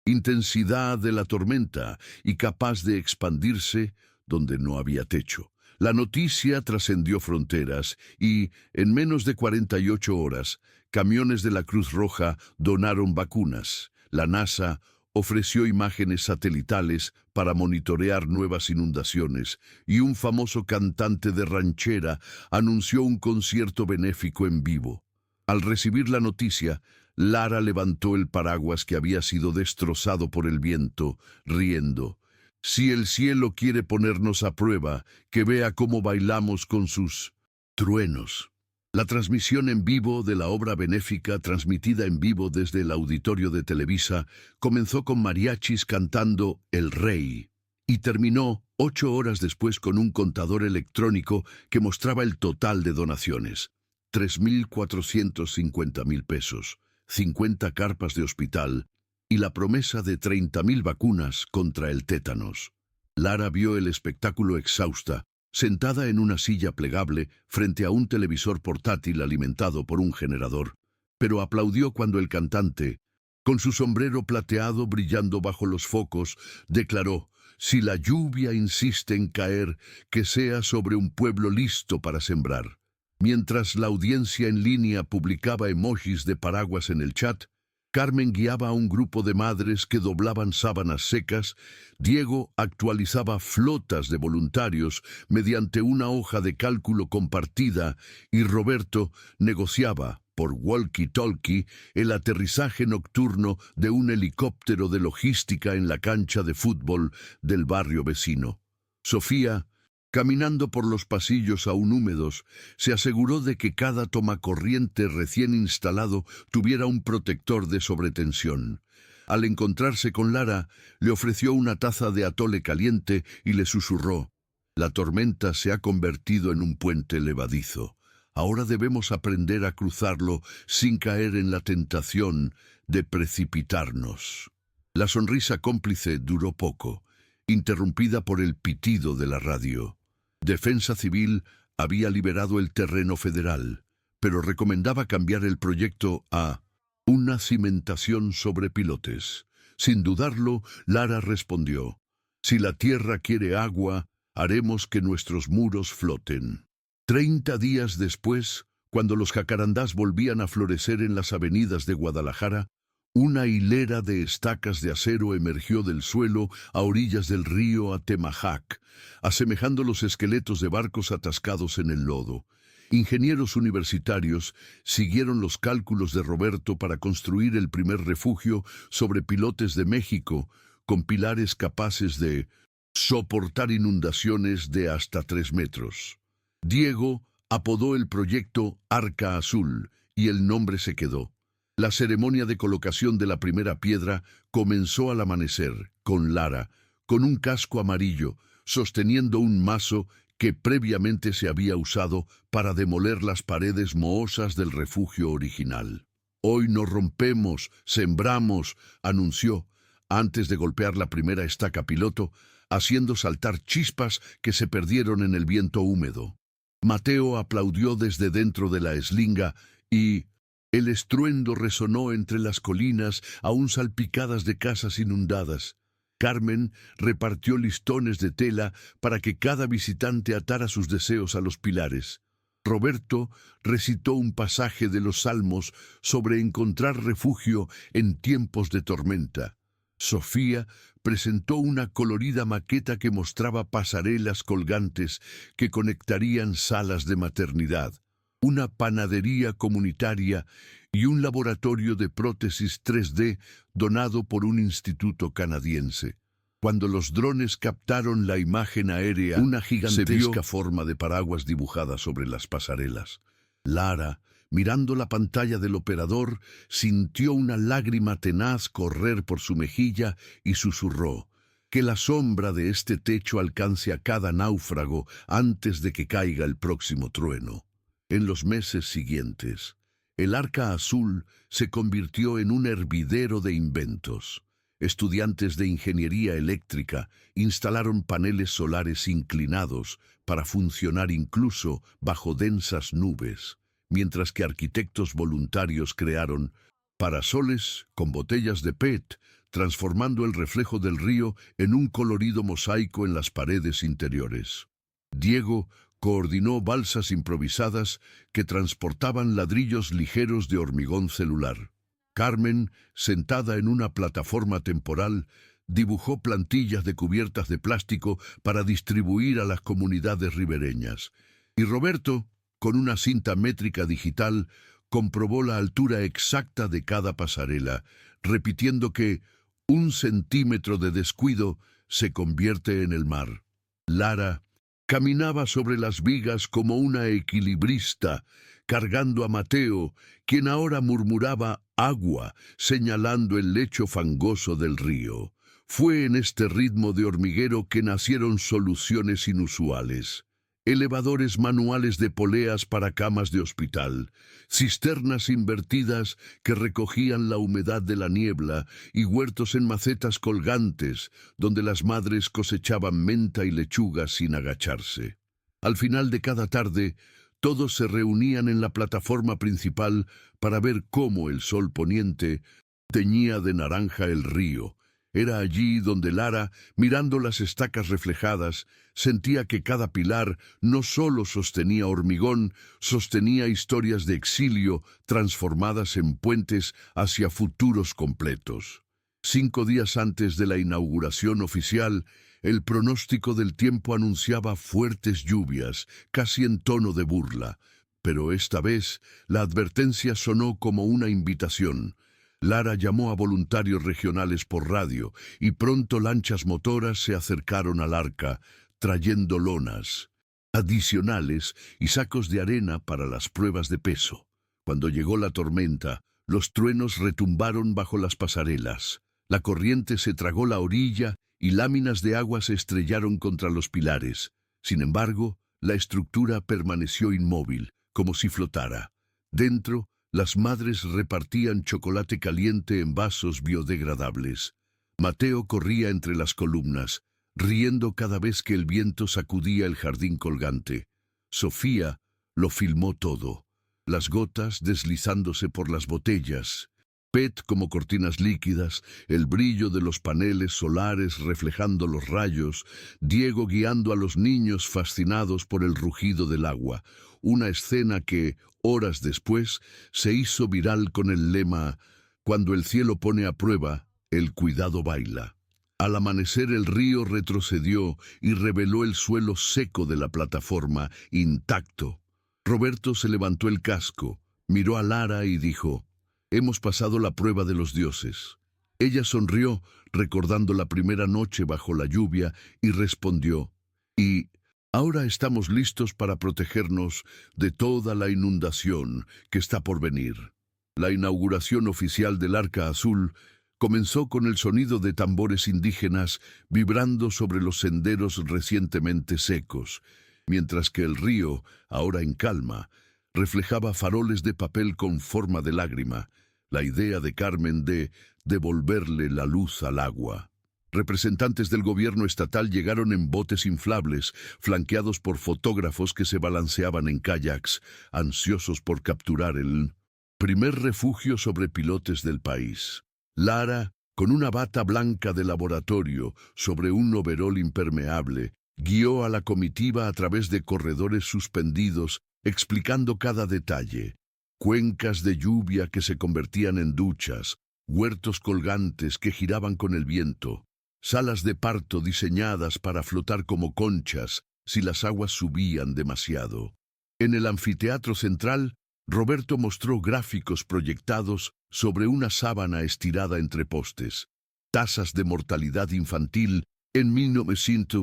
intensidad de la tormenta y capaz de expandirse donde no había techo. La noticia trascendió fronteras y, en menos de 48 horas, camiones de la Cruz Roja donaron vacunas. La NASA ofreció imágenes satelitales para monitorear nuevas inundaciones y un famoso cantante de ranchera anunció un concierto benéfico en vivo. Al recibir la noticia, Lara levantó el paraguas que había sido destrozado por el viento, riendo. «Si el cielo quiere ponernos a prueba, que vea cómo bailamos con sus truenos». La transmisión en vivo de la obra benéfica, transmitida en vivo desde el auditorio de Televisa, comenzó con mariachis cantando El Rey y terminó 8 horas después con un contador electrónico que mostraba el total de donaciones. 3.450.000 pesos, 50 carpas de hospital y la promesa de 30.000 vacunas contra el tétanos. Lara vio el espectáculo exhausta, sentada en una silla plegable frente a un televisor portátil alimentado por un generador, pero aplaudió cuando el cantante, con su sombrero plateado brillando bajo los focos, declaró: «Si la lluvia insiste en caer, que sea sobre un pueblo listo para sembrar». Mientras la audiencia en línea publicaba emojis de paraguas en el chat, Carmen guiaba a un grupo de madres que doblaban sábanas secas, Diego actualizaba flotas de voluntarios mediante una hoja de cálculo compartida y Roberto negociaba, por walkie-talkie, el aterrizaje nocturno de un helicóptero de logística en la cancha de fútbol del barrio vecino. Sofía, caminando por los pasillos aún húmedos, se aseguró de que cada tomacorriente recién instalado tuviera un protector de sobretensión. Al encontrarse con Lara, le ofreció una taza de atole caliente y le susurró: «La tormenta se ha convertido en un puente levadizo. Ahora debemos aprender a cruzarlo sin caer en la tentación de precipitarnos». La sonrisa cómplice duró poco, interrumpida por el pitido de la radio. Defensa Civil había liberado el terreno federal, pero recomendaba cambiar el proyecto a una cimentación sobre pilotes. Sin dudarlo, Lara respondió: «Si la tierra quiere agua, haremos que nuestros muros floten». 30 días después, cuando los jacarandás volvían a florecer en las avenidas de Guadalajara, una hilera de estacas de acero emergió del suelo a orillas del río Atemajac, asemejando los esqueletos de barcos atascados en el lodo. Ingenieros universitarios siguieron los cálculos de Roberto para construir el primer refugio sobre pilotes de México, con pilares capaces de soportar inundaciones de hasta 3 metros. Diego apodó el proyecto Arca Azul y el nombre se quedó. La ceremonia de colocación de la primera piedra comenzó al amanecer, con Lara, con un casco amarillo, sosteniendo un mazo que previamente se había usado para demoler las paredes mohosas del refugio original. «Hoy nos rompemos, sembramos», anunció, antes de golpear la primera estaca piloto, haciendo saltar chispas que se perdieron en el viento húmedo. Mateo aplaudió desde dentro de la eslinga y el estruendo resonó entre las colinas aún salpicadas de casas inundadas. Carmen repartió listones de tela para que cada visitante atara sus deseos a los pilares. Roberto recitó un pasaje de los Salmos sobre encontrar refugio en tiempos de tormenta. Sofía presentó una colorida maqueta que mostraba pasarelas colgantes que conectarían salas de maternidad, una panadería comunitaria y un laboratorio de prótesis 3D donado por un instituto canadiense. Cuando los drones captaron la imagen aérea, una gigantesca forma de paraguas dibujada sobre las pasarelas. Lara, mirando la pantalla del operador, sintió una lágrima tenaz correr por su mejilla y susurró: «Que la sombra de este techo alcance a cada náufrago antes de que caiga el próximo trueno». En los meses siguientes, el Arca Azul se convirtió en un hervidero de inventos. Estudiantes de ingeniería eléctrica instalaron paneles solares inclinados para funcionar incluso bajo densas nubes, mientras que arquitectos voluntarios crearon parasoles con botellas de PET, transformando el reflejo del río en un colorido mosaico en las paredes interiores. Diego coordinó balsas improvisadas que transportaban ladrillos ligeros de hormigón celular. Carmen, sentada en una plataforma temporal, dibujó plantillas de cubiertas de plástico para distribuir a las comunidades ribereñas. Y Roberto, con una cinta métrica digital, comprobó la altura exacta de cada pasarela, repitiendo que 1 centímetro de descuido se convierte en el mar. Lara caminaba sobre las vigas como una equilibrista, cargando a Mateo, quien ahora murmuraba agua, señalando el lecho fangoso del río. Fue en este ritmo de hormiguero que nacieron soluciones inusuales. Elevadores manuales de poleas para camas de hospital, cisternas invertidas que recogían la humedad de la niebla y huertos en macetas colgantes donde las madres cosechaban menta y lechuga sin agacharse. Al final de cada tarde, todos se reunían en la plataforma principal para ver cómo el sol poniente teñía de naranja el río. Era allí donde Lara, mirando las estacas reflejadas, sentía que cada pilar no solo sostenía hormigón, sostenía historias de exilio transformadas en puentes hacia futuros completos. 5 días antes de la inauguración oficial, el pronóstico del tiempo anunciaba fuertes lluvias, casi en tono de burla. Pero esta vez la advertencia sonó como una invitación. Lara llamó a voluntarios regionales por radio y pronto lanchas motoras se acercaron al arca, trayendo lonas adicionales y sacos de arena para las pruebas de peso. Cuando llegó la tormenta, los truenos retumbaron bajo las pasarelas. La corriente se tragó la orilla y láminas de agua se estrellaron contra los pilares. Sin embargo, la estructura permaneció inmóvil, como si flotara. Dentro, las madres repartían chocolate caliente en vasos biodegradables. Mateo corría entre las columnas, riendo cada vez que el viento sacudía el jardín colgante. Sofía lo filmó todo, las gotas deslizándose por las botellas, PET como cortinas líquidas, el brillo de los paneles solares reflejando los rayos, Diego guiando a los niños fascinados por el rugido del agua, una escena que, horas después, se hizo viral con el lema «Cuando el cielo pone a prueba, el cuidado baila». Al amanecer el río retrocedió y reveló el suelo seco de la plataforma, intacto. Roberto se levantó el casco, miró a Lara y dijo: «Hemos pasado la prueba de los dioses». Ella sonrió, recordando la primera noche bajo la lluvia, y respondió: «Y ahora estamos listos para protegernos de toda la inundación que está por venir». La inauguración oficial del Arca Azul comenzó con el sonido de tambores indígenas vibrando sobre los senderos recientemente secos, mientras que el río, ahora en calma, reflejaba faroles de papel con forma de lágrima, la idea de Carmen de devolverle la luz al agua. Representantes del gobierno estatal llegaron en botes inflables, flanqueados por fotógrafos que se balanceaban en kayaks, ansiosos por capturar el primer refugio sobre pilotes del país. Lara, con una bata blanca de laboratorio sobre un overol impermeable, guió a la comitiva a través de corredores suspendidos, explicando cada detalle. Cuencas de lluvia que se convertían en duchas, huertos colgantes que giraban con el viento, salas de parto diseñadas para flotar como conchas si las aguas subían demasiado. En el anfiteatro central, Roberto mostró gráficos proyectados sobre una sábana estirada entre postes, tasas de mortalidad infantil en 1900,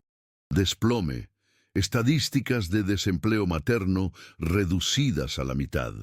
desplome, estadísticas de desempleo materno reducidas a la mitad.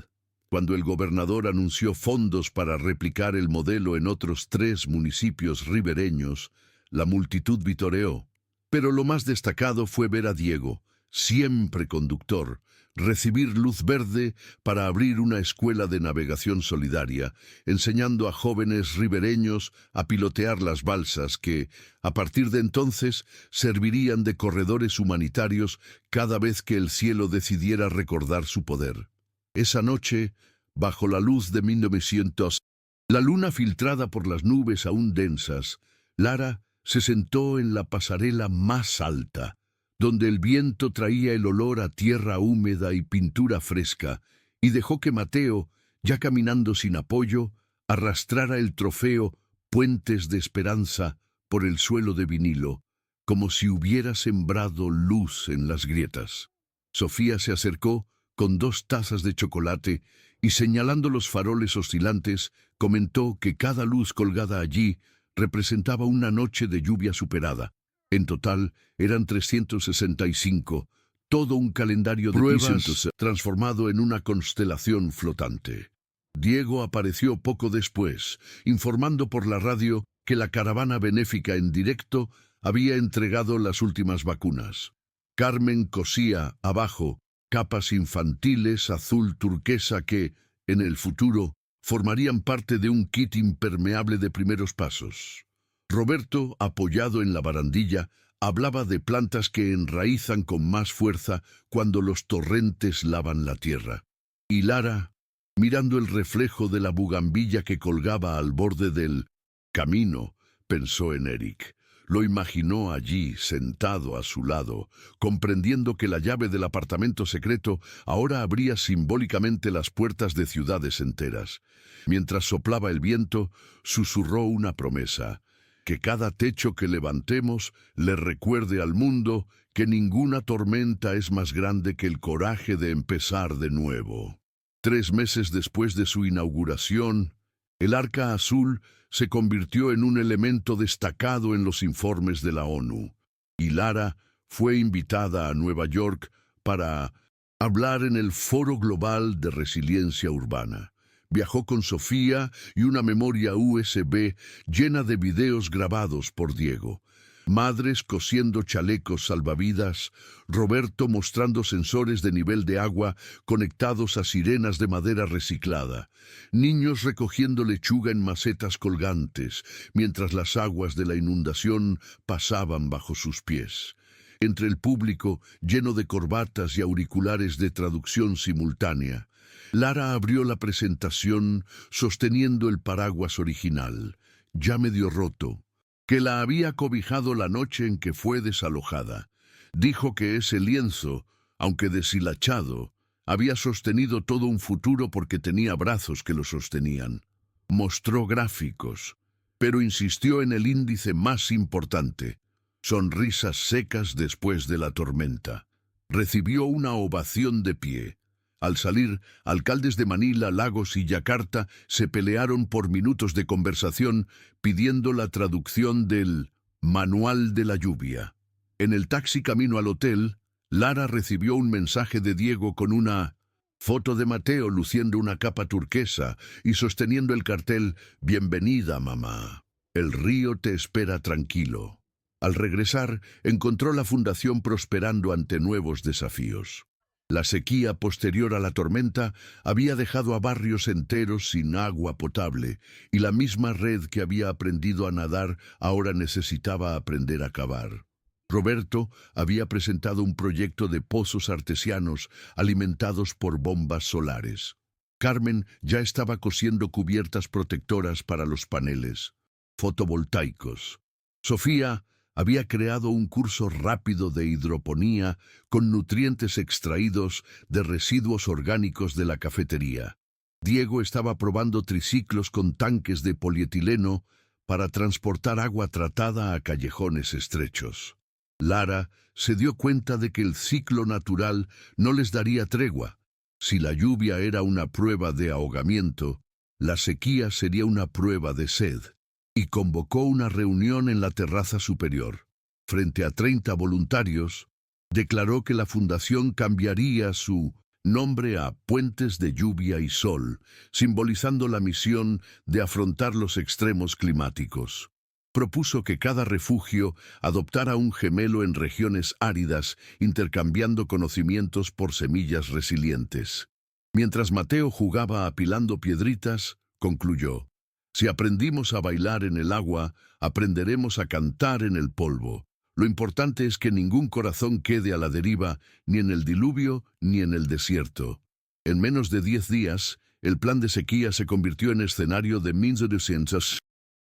Cuando el gobernador anunció fondos para replicar el modelo en otros 3 municipios ribereños, la multitud vitoreó. Pero lo más destacado fue ver a Diego, siempre conductor, recibir luz verde para abrir una escuela de navegación solidaria, enseñando a jóvenes ribereños a pilotear las balsas que, a partir de entonces, servirían de corredores humanitarios cada vez que el cielo decidiera recordar su poder. Esa noche, bajo la luz de 1900, la luna filtrada por las nubes aún densas, Lara se sentó en la pasarela más alta, donde el viento traía el olor a tierra húmeda y pintura fresca, y dejó que Mateo, ya caminando sin apoyo, arrastrara el trofeo Puentes de Esperanza por el suelo de vinilo, como si hubiera sembrado luz en las grietas. Sofía se acercó con 2 tazas de chocolate y, señalando los faroles oscilantes, comentó que cada luz colgada allí representaba una noche de lluvia superada. En total, eran 365, todo un calendario de pruebas transformado en una constelación flotante. Diego apareció poco después, informando por la radio que la caravana benéfica en directo había entregado las últimas vacunas. Carmen cosía, abajo, capas infantiles azul turquesa que, en el futuro, formarían parte de un kit impermeable de primeros pasos. Roberto, apoyado en la barandilla, hablaba de plantas que enraizan con más fuerza cuando los torrentes lavan la tierra. Y Lara, mirando el reflejo de la bugambilla que colgaba al borde del camino, pensó en Eric. Lo imaginó allí, sentado a su lado, comprendiendo que la llave del apartamento secreto ahora abría simbólicamente las puertas de ciudades enteras. Mientras soplaba el viento, susurró una promesa: que cada techo que levantemos le recuerde al mundo que ninguna tormenta es más grande que el coraje de empezar de nuevo. 3 meses después de su inauguración, el Arca Azul se convirtió en un elemento destacado en los informes de la ONU, y Lara fue invitada a Nueva York para hablar en el Foro Global de Resiliencia Urbana. Viajó con Sofía y una memoria USB llena de videos grabados por Diego. Madres cosiendo chalecos salvavidas, Roberto mostrando sensores de nivel de agua conectados a sirenas de madera reciclada, niños recogiendo lechuga en macetas colgantes, mientras las aguas de la inundación pasaban bajo sus pies. Entre el público, lleno de corbatas y auriculares de traducción simultánea, Lara abrió la presentación sosteniendo el paraguas original, ya medio roto, que la había cobijado la noche en que fue desalojada. Dijo que ese lienzo, aunque deshilachado, había sostenido todo un futuro porque tenía brazos que lo sostenían. Mostró gráficos, pero insistió en el índice más importante: sonrisas secas después de la tormenta. Recibió una ovación de pie. Al salir, alcaldes de Manila, Lagos y Yakarta se pelearon por minutos de conversación pidiendo la traducción del Manual de la Lluvia. En el taxi camino al hotel, Lara recibió un mensaje de Diego con una foto de Mateo luciendo una capa turquesa y sosteniendo el cartel «Bienvenida, mamá. El río te espera tranquilo». Al regresar, encontró la fundación prosperando ante nuevos desafíos. La sequía posterior a la tormenta había dejado a barrios enteros sin agua potable, y la misma red que había aprendido a nadar ahora necesitaba aprender a cavar. Roberto había presentado un proyecto de pozos artesianos alimentados por bombas solares. Carmen ya estaba cosiendo cubiertas protectoras para los paneles fotovoltaicos. Sofía había creado un curso rápido de hidroponía con nutrientes extraídos de residuos orgánicos de la cafetería. Diego estaba probando triciclos con tanques de polietileno para transportar agua tratada a callejones estrechos. Lara se dio cuenta de que el ciclo natural no les daría tregua. Si la lluvia era una prueba de ahogamiento, la sequía sería una prueba de sed. Y convocó una reunión en la terraza superior. Frente a 30 voluntarios, declaró que la fundación cambiaría su nombre a Puentes de Lluvia y Sol, simbolizando la misión de afrontar los extremos climáticos. Propuso que cada refugio adoptara un gemelo en regiones áridas, intercambiando conocimientos por semillas resilientes. Mientras Mateo jugaba apilando piedritas, concluyó: si aprendimos a bailar en el agua, aprenderemos a cantar en el polvo. Lo importante es que ningún corazón quede a la deriva, ni en el diluvio ni en el desierto. En menos de 10 días, el plan de sequía se convirtió en escenario de Minzo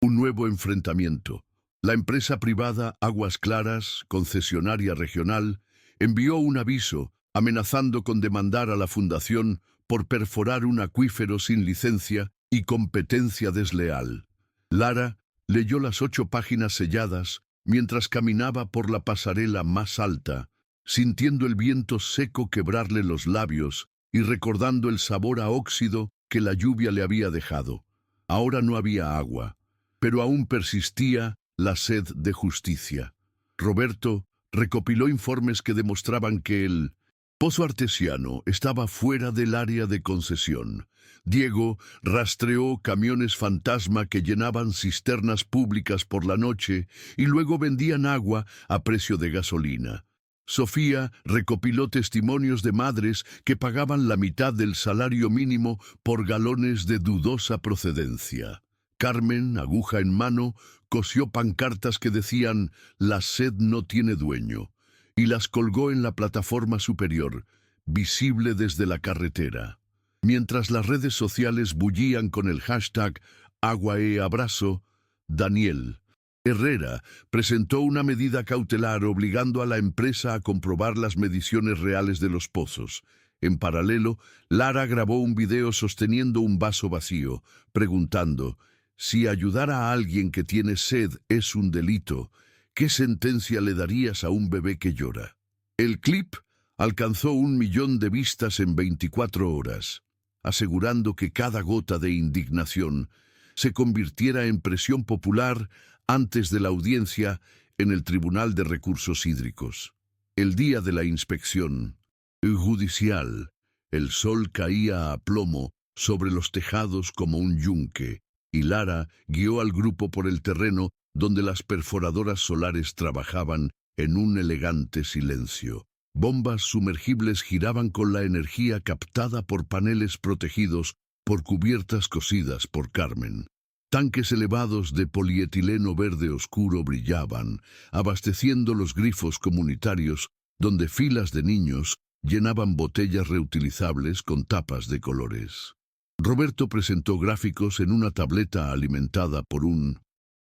un nuevo enfrentamiento. La empresa privada Aguas Claras, concesionaria regional, envió un aviso amenazando con demandar a la fundación por perforar un acuífero sin licencia y competencia desleal. Lara leyó las 8 páginas selladas mientras caminaba por la pasarela más alta, sintiendo el viento seco quebrarle los labios y recordando el sabor a óxido que la lluvia le había dejado. Ahora no había agua, pero aún persistía la sed de justicia. Roberto recopiló informes que demostraban que el pozo artesiano estaba fuera del área de concesión. Diego rastreó camiones fantasma que llenaban cisternas públicas por la noche y luego vendían agua a precio de gasolina. Sofía recopiló testimonios de madres que pagaban la mitad del salario mínimo por galones de dudosa procedencia. Carmen, aguja en mano, cosió pancartas que decían «La sed no tiene dueño» y las colgó en la plataforma superior, visible desde la carretera. Mientras las redes sociales bullían con el hashtag #AguaEAbrazo, Daniel Herrera presentó una medida cautelar obligando a la empresa a comprobar las mediciones reales de los pozos. En paralelo, Lara grabó un video sosteniendo un vaso vacío, preguntando: «Si ayudar a alguien que tiene sed es un delito, ¿qué sentencia le darías a un bebé que llora?». El clip alcanzó 1 millón de vistas en 24 horas, asegurando que cada gota de indignación se convirtiera en presión popular antes de la audiencia en el Tribunal de Recursos Hídricos. El día de la inspección judicial, el sol caía a plomo sobre los tejados como un yunque, y Lara guió al grupo por el terreno donde las perforadoras solares trabajaban en un elegante silencio. Bombas sumergibles giraban con la energía captada por paneles protegidos por cubiertas cosidas por Carmen. Tanques elevados de polietileno verde oscuro brillaban, abasteciendo los grifos comunitarios donde filas de niños llenaban botellas reutilizables con tapas de colores. Roberto presentó gráficos en una tableta alimentada por un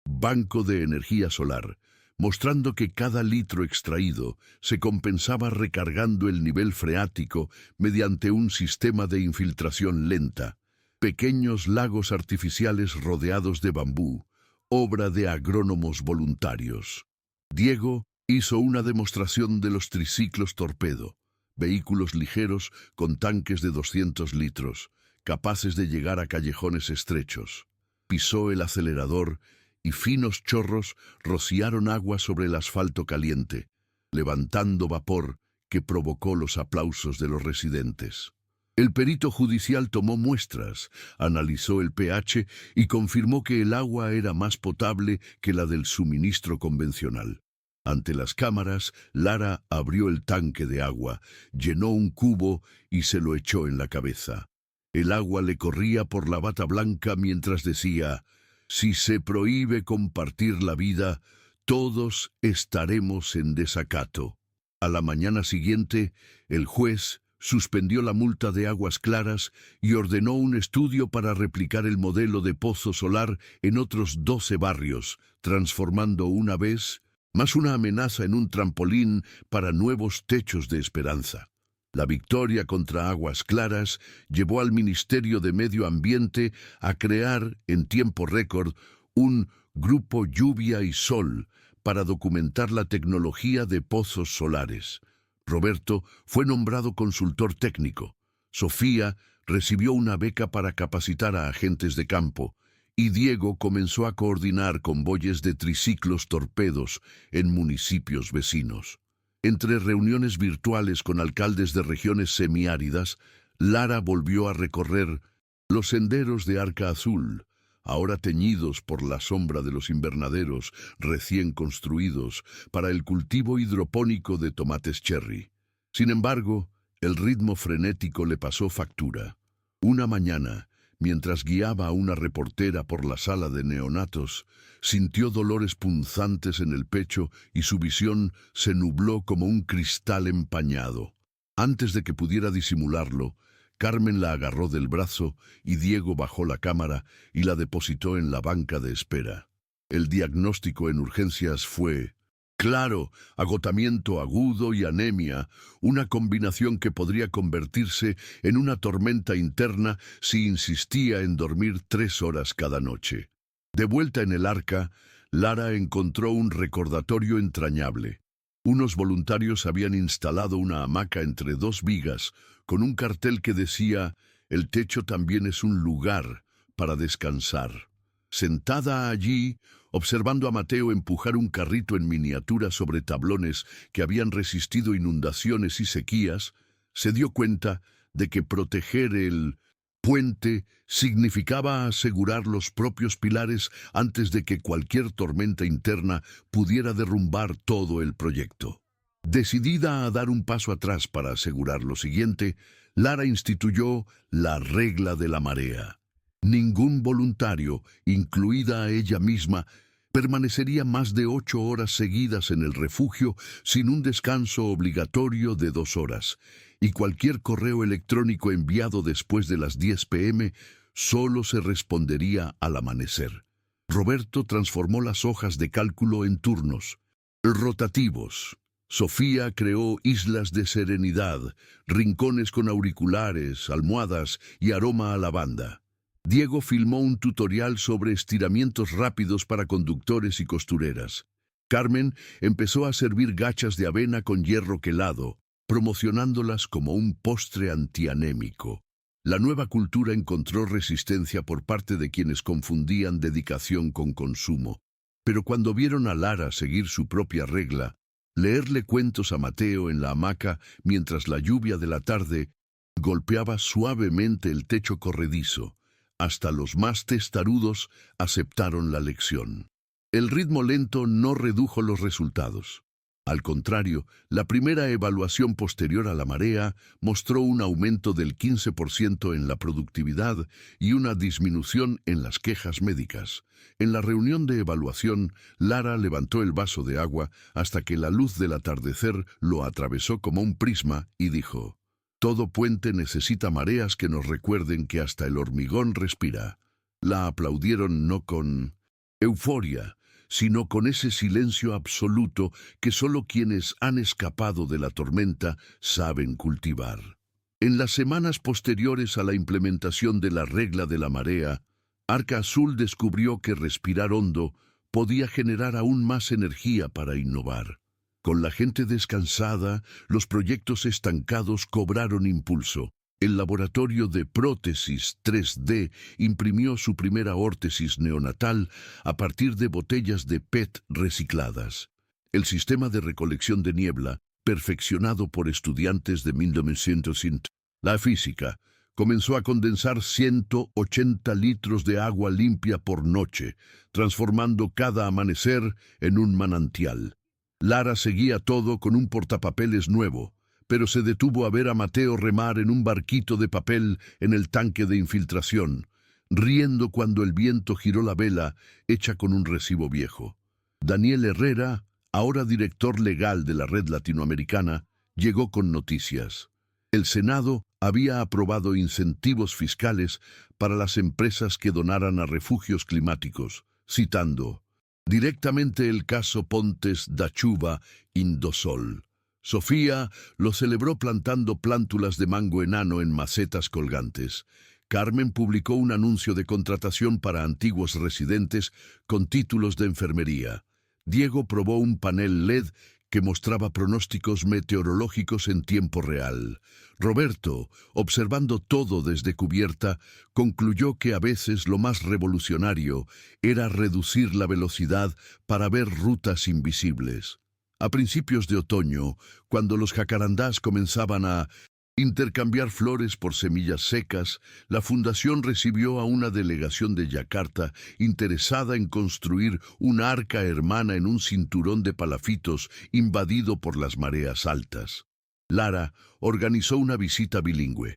banco de energía solar, mostrando que cada litro extraído se compensaba recargando el nivel freático mediante un sistema de infiltración lenta. Pequeños lagos artificiales rodeados de bambú, obra de agrónomos voluntarios. Diego hizo una demostración de los triciclos torpedo, vehículos ligeros con tanques de 200 litros, capaces de llegar a callejones estrechos. Pisó el acelerador y finos chorros rociaron agua sobre el asfalto caliente, levantando vapor que provocó los aplausos de los residentes. El perito judicial tomó muestras, analizó el pH y confirmó que el agua era más potable que la del suministro convencional. Ante las cámaras, Lara abrió el tanque de agua, llenó un cubo y se lo echó en la cabeza. El agua le corría por la bata blanca mientras decía: «Si se prohíbe compartir la vida, todos estaremos en desacato». A la mañana siguiente, el juez suspendió la multa de Aguas Claras y ordenó un estudio para replicar el modelo de pozo solar en otros 12 barrios, transformando una vez más una amenaza en un trampolín para nuevos techos de esperanza. La victoria contra Aguas Claras llevó al Ministerio de Medio Ambiente a crear, en tiempo récord, un Grupo Lluvia y Sol para documentar la tecnología de pozos solares. Roberto fue nombrado consultor técnico. Sofía recibió una beca para capacitar a agentes de campo, y Diego comenzó a coordinar convoyes de triciclos torpedos en municipios vecinos. Entre reuniones virtuales con alcaldes de regiones semiáridas, Lara volvió a recorrer los senderos de Arca Azul, ahora teñidos por la sombra de los invernaderos recién construidos para el cultivo hidropónico de tomates cherry. Sin embargo, el ritmo frenético le pasó factura. Una mañana, mientras guiaba a una reportera por la sala de neonatos, sintió dolores punzantes en el pecho y su visión se nubló como un cristal empañado. Antes de que pudiera disimularlo, Carmen la agarró del brazo y Diego bajó la cámara y la depositó en la banca de espera. El diagnóstico en urgencias fue claro: agotamiento agudo y anemia, una combinación que podría convertirse en una tormenta interna si insistía en dormir 3 horas cada noche. De vuelta en el Arca, Lara encontró un recordatorio entrañable. Unos voluntarios habían instalado una hamaca entre 2 vigas, con un cartel que decía: «El techo también es un lugar para descansar». Sentada allí, observando a Mateo empujar un carrito en miniatura sobre tablones que habían resistido inundaciones y sequías, se dio cuenta de que proteger el puente significaba asegurar los propios pilares antes de que cualquier tormenta interna pudiera derrumbar todo el proyecto. Decidida a dar un paso atrás para asegurar lo siguiente, Lara instituyó la regla de la marea. Ningún voluntario, incluida a ella misma, Permanecería más de 8 horas seguidas en el refugio sin un descanso obligatorio de 2 horas, y cualquier correo electrónico enviado después de las 10 p.m. solo se respondería al amanecer. Roberto transformó las hojas de cálculo en turnos rotativos. Sofía creó islas de serenidad, rincones con auriculares, almohadas y aroma a lavanda. Diego filmó un tutorial sobre estiramientos rápidos para conductores y costureras. Carmen empezó a servir gachas de avena con hierro quelado, promocionándolas como un postre antianémico. La nueva cultura encontró resistencia por parte de quienes confundían dedicación con consumo. Pero cuando vieron a Lara seguir su propia regla, leerle cuentos a Mateo en la hamaca mientras la lluvia de la tarde golpeaba suavemente el techo corredizo, hasta los más testarudos aceptaron la lección. El ritmo lento no redujo los resultados. Al contrario, la primera evaluación posterior a la marea mostró un aumento del 15% en la productividad y una disminución en las quejas médicas. En la reunión de evaluación, Lara levantó el vaso de agua hasta que la luz del atardecer lo atravesó como un prisma y dijo: «Todo puente necesita mareas que nos recuerden que hasta el hormigón respira». La aplaudieron no con euforia, sino con ese silencio absoluto que solo quienes han escapado de la tormenta saben cultivar. En las semanas posteriores a la implementación de la regla de la marea, Arca Azul descubrió que respirar hondo podía generar aún más energía para innovar. Con la gente descansada, los proyectos estancados cobraron impulso. El laboratorio de prótesis 3D imprimió su primera órtesis neonatal a partir de botellas de PET recicladas. El sistema de recolección de niebla, perfeccionado por estudiantes de 1900, la física, comenzó a condensar 180 litros de agua limpia por noche, transformando cada amanecer en un manantial. Lara seguía todo con un portapapeles nuevo, pero se detuvo a ver a Mateo remar en un barquito de papel en el tanque de infiltración, riendo cuando el viento giró la vela hecha con un recibo viejo. Daniel Herrera, ahora director legal de la red latinoamericana, llegó con noticias. El Senado había aprobado incentivos fiscales para las empresas que donaran a refugios climáticos, citando directamente el caso Pontes da Chuva Indosol. Sofía lo celebró plantando plántulas de mango enano en macetas colgantes. Carmen publicó un anuncio de contratación para antiguos residentes con títulos de enfermería. Diego probó un panel LED que mostraba pronósticos meteorológicos en tiempo real. Roberto, observando todo desde cubierta, concluyó que a veces lo más revolucionario era reducir la velocidad para ver rutas invisibles. A principios de otoño, cuando los jacarandás comenzaban a intercambiar flores por semillas secas, la fundación recibió a una delegación de Yakarta interesada en construir una arca hermana en un cinturón de palafitos invadido por las mareas altas. Lara organizó una visita bilingüe.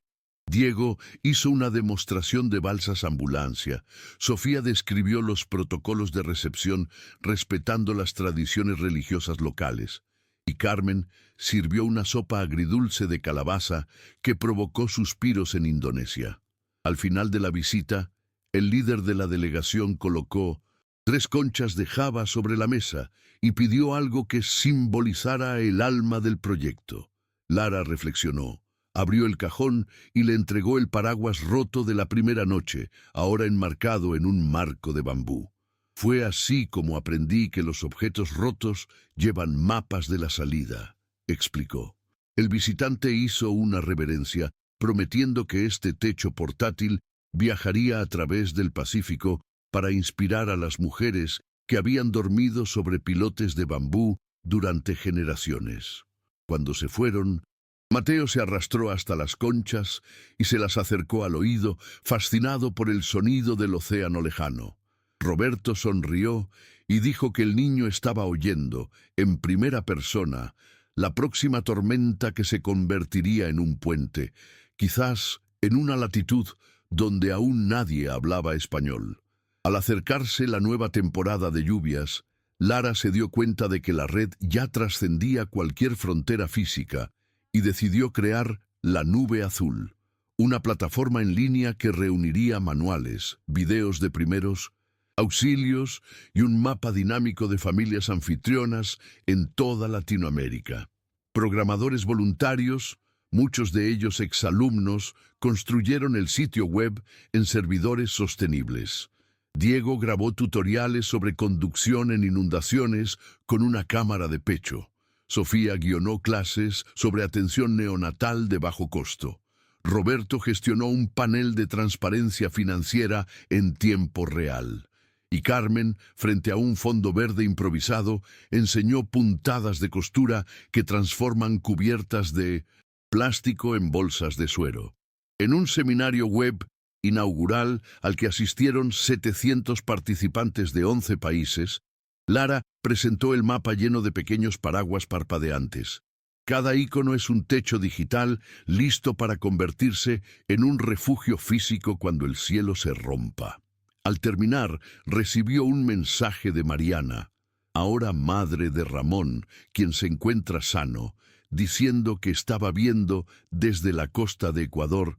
Diego hizo una demostración de balsas ambulancia. Sofía describió los protocolos de recepción respetando las tradiciones religiosas locales. Y Carmen sirvió una sopa agridulce de calabaza que provocó suspiros en Indonesia. Al final de la visita, el líder de la delegación colocó 3 conchas de java sobre la mesa y pidió algo que simbolizara el alma del proyecto. Lara reflexionó. Abrió el cajón y le entregó el paraguas roto de la primera noche, ahora enmarcado en un marco de bambú. Fue así como aprendí que los objetos rotos llevan mapas de la salida, explicó. El visitante hizo una reverencia, prometiendo que este techo portátil viajaría a través del Pacífico para inspirar a las mujeres que habían dormido sobre pilotes de bambú durante generaciones. Cuando se fueron, Mateo se arrastró hasta las conchas y se las acercó al oído, fascinado por el sonido del océano lejano. Roberto sonrió y dijo que el niño estaba oyendo, en primera persona, la próxima tormenta que se convertiría en un puente, quizás en una latitud donde aún nadie hablaba español. Al acercarse la nueva temporada de lluvias, Lara se dio cuenta de que la red ya trascendía cualquier frontera física y decidió crear la Nube Azul, una plataforma en línea que reuniría manuales, videos de primeros, auxilios y un mapa dinámico de familias anfitrionas en toda Latinoamérica. Programadores voluntarios, muchos de ellos exalumnos, construyeron el sitio web en servidores sostenibles. Diego grabó tutoriales sobre conducción en inundaciones con una cámara de pecho. Sofía guionó clases sobre atención neonatal de bajo costo. Roberto gestionó un panel de transparencia financiera en tiempo real. Y Carmen, frente a un fondo verde improvisado, enseñó puntadas de costura que transforman cubiertas de plástico en bolsas de suero. En un seminario web inaugural al que asistieron 700 participantes de 11 países, Lara presentó el mapa lleno de pequeños paraguas parpadeantes. Cada icono es un techo digital listo para convertirse en un refugio físico cuando el cielo se rompa. Al terminar, recibió un mensaje de Mariana, ahora madre de Ramón, quien se encuentra sano, diciendo que estaba viendo desde la costa de Ecuador,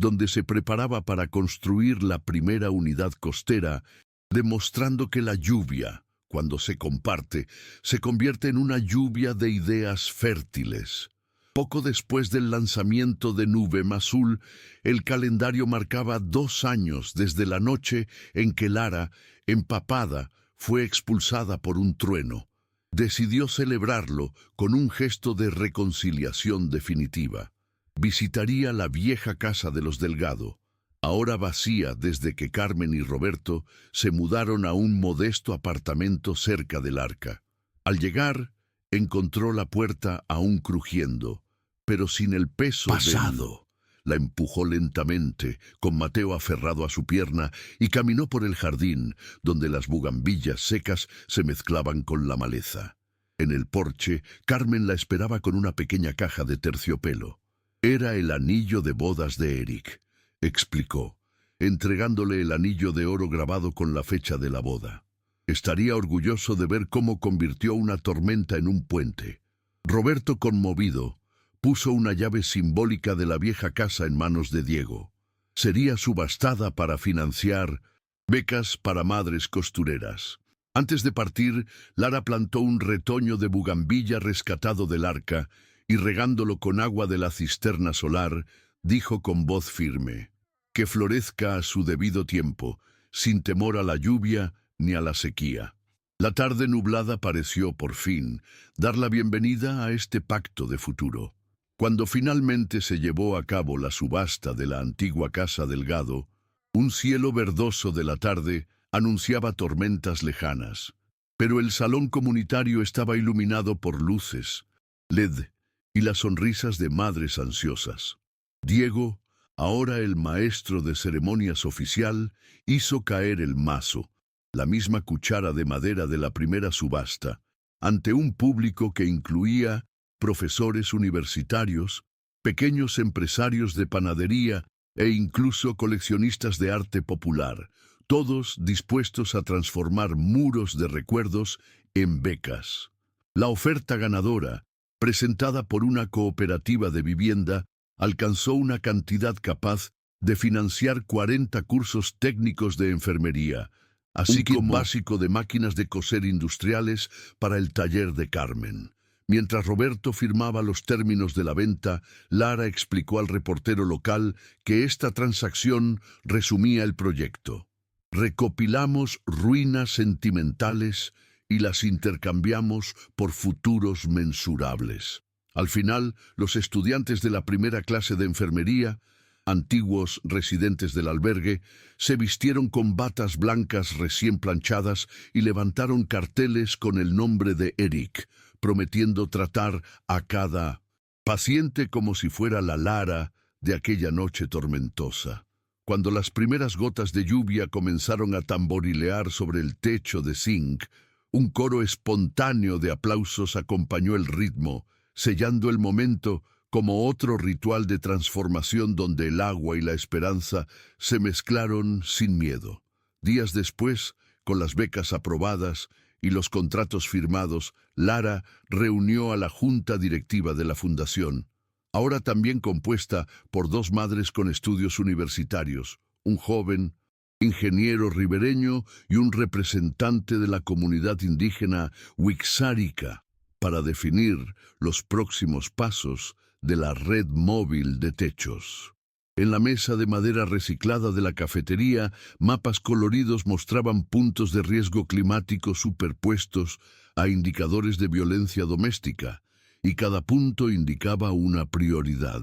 donde se preparaba para construir la primera unidad costera, demostrando que la lluvia, cuando se comparte, se convierte en una lluvia de ideas fértiles. Poco después del lanzamiento de Nube Azul, el calendario marcaba 2 años desde la noche en que Lara, empapada, fue expulsada por un trueno. Decidió celebrarlo con un gesto de reconciliación definitiva. Visitaría la vieja casa de los Delgado, ahora vacía desde que Carmen y Roberto se mudaron a un modesto apartamento cerca del Arca. Al llegar, encontró la puerta aún crujiendo, pero sin el peso Pasado. La empujó lentamente, con Mateo aferrado a su pierna, y caminó por el jardín, donde las bugambillas secas se mezclaban con la maleza. En el porche, Carmen la esperaba con una pequeña caja de terciopelo. Era el anillo de bodas de Eric, explicó, entregándole el anillo de oro grabado con la fecha de la boda. Estaría orgulloso de ver cómo convirtió una tormenta en un puente. Roberto, conmovido, puso una llave simbólica de la vieja casa en manos de Diego. Sería subastada para financiar becas para madres costureras. Antes de partir, Lara plantó un retoño de bugambilla rescatado del arca y, regándolo con agua de la cisterna solar, dijo con voz firme: «Que florezca a su debido tiempo, sin temor a la lluvia ni a la sequía». La tarde nublada pareció, por fin, dar la bienvenida a este pacto de futuro. Cuando finalmente se llevó a cabo la subasta de la antigua casa Delgado, un cielo verdoso de la tarde anunciaba tormentas lejanas. Pero el salón comunitario estaba iluminado por luces, LED y las sonrisas de madres ansiosas. Diego, ahora el maestro de ceremonias oficial, hizo caer el mazo, la misma cuchara de madera de la primera subasta, ante un público que incluía profesores universitarios, pequeños empresarios de panadería e incluso coleccionistas de arte popular, todos dispuestos a transformar muros de recuerdos en becas. La oferta ganadora, presentada por una cooperativa de vivienda, alcanzó una cantidad capaz de financiar 40 cursos técnicos de enfermería, así como un básico de máquinas de coser industriales para el taller de Carmen. Mientras Roberto firmaba los términos de la venta, Lara explicó al reportero local que esta transacción resumía el proyecto. Recopilamos ruinas sentimentales y las intercambiamos por futuros mensurables. Al final, los estudiantes de la primera clase de enfermería, antiguos residentes del albergue, se vistieron con batas blancas recién planchadas y levantaron carteles con el nombre de Eric, prometiendo tratar a cada paciente como si fuera la Lara de aquella noche tormentosa. Cuando las primeras gotas de lluvia comenzaron a tamborilear sobre el techo de zinc, un coro espontáneo de aplausos acompañó el ritmo, sellando el momento como otro ritual de transformación donde el agua y la esperanza se mezclaron sin miedo. Días después, con las becas aprobadas y los contratos firmados, Lara reunió a la junta directiva de la fundación, ahora también compuesta por dos madres con estudios universitarios, un joven ingeniero ribereño y un representante de la comunidad indígena Wixárika, para definir los próximos pasos de la red móvil de techos. En la mesa de madera reciclada de la cafetería, mapas coloridos mostraban puntos de riesgo climático superpuestos a indicadores de violencia doméstica, y cada punto indicaba una prioridad.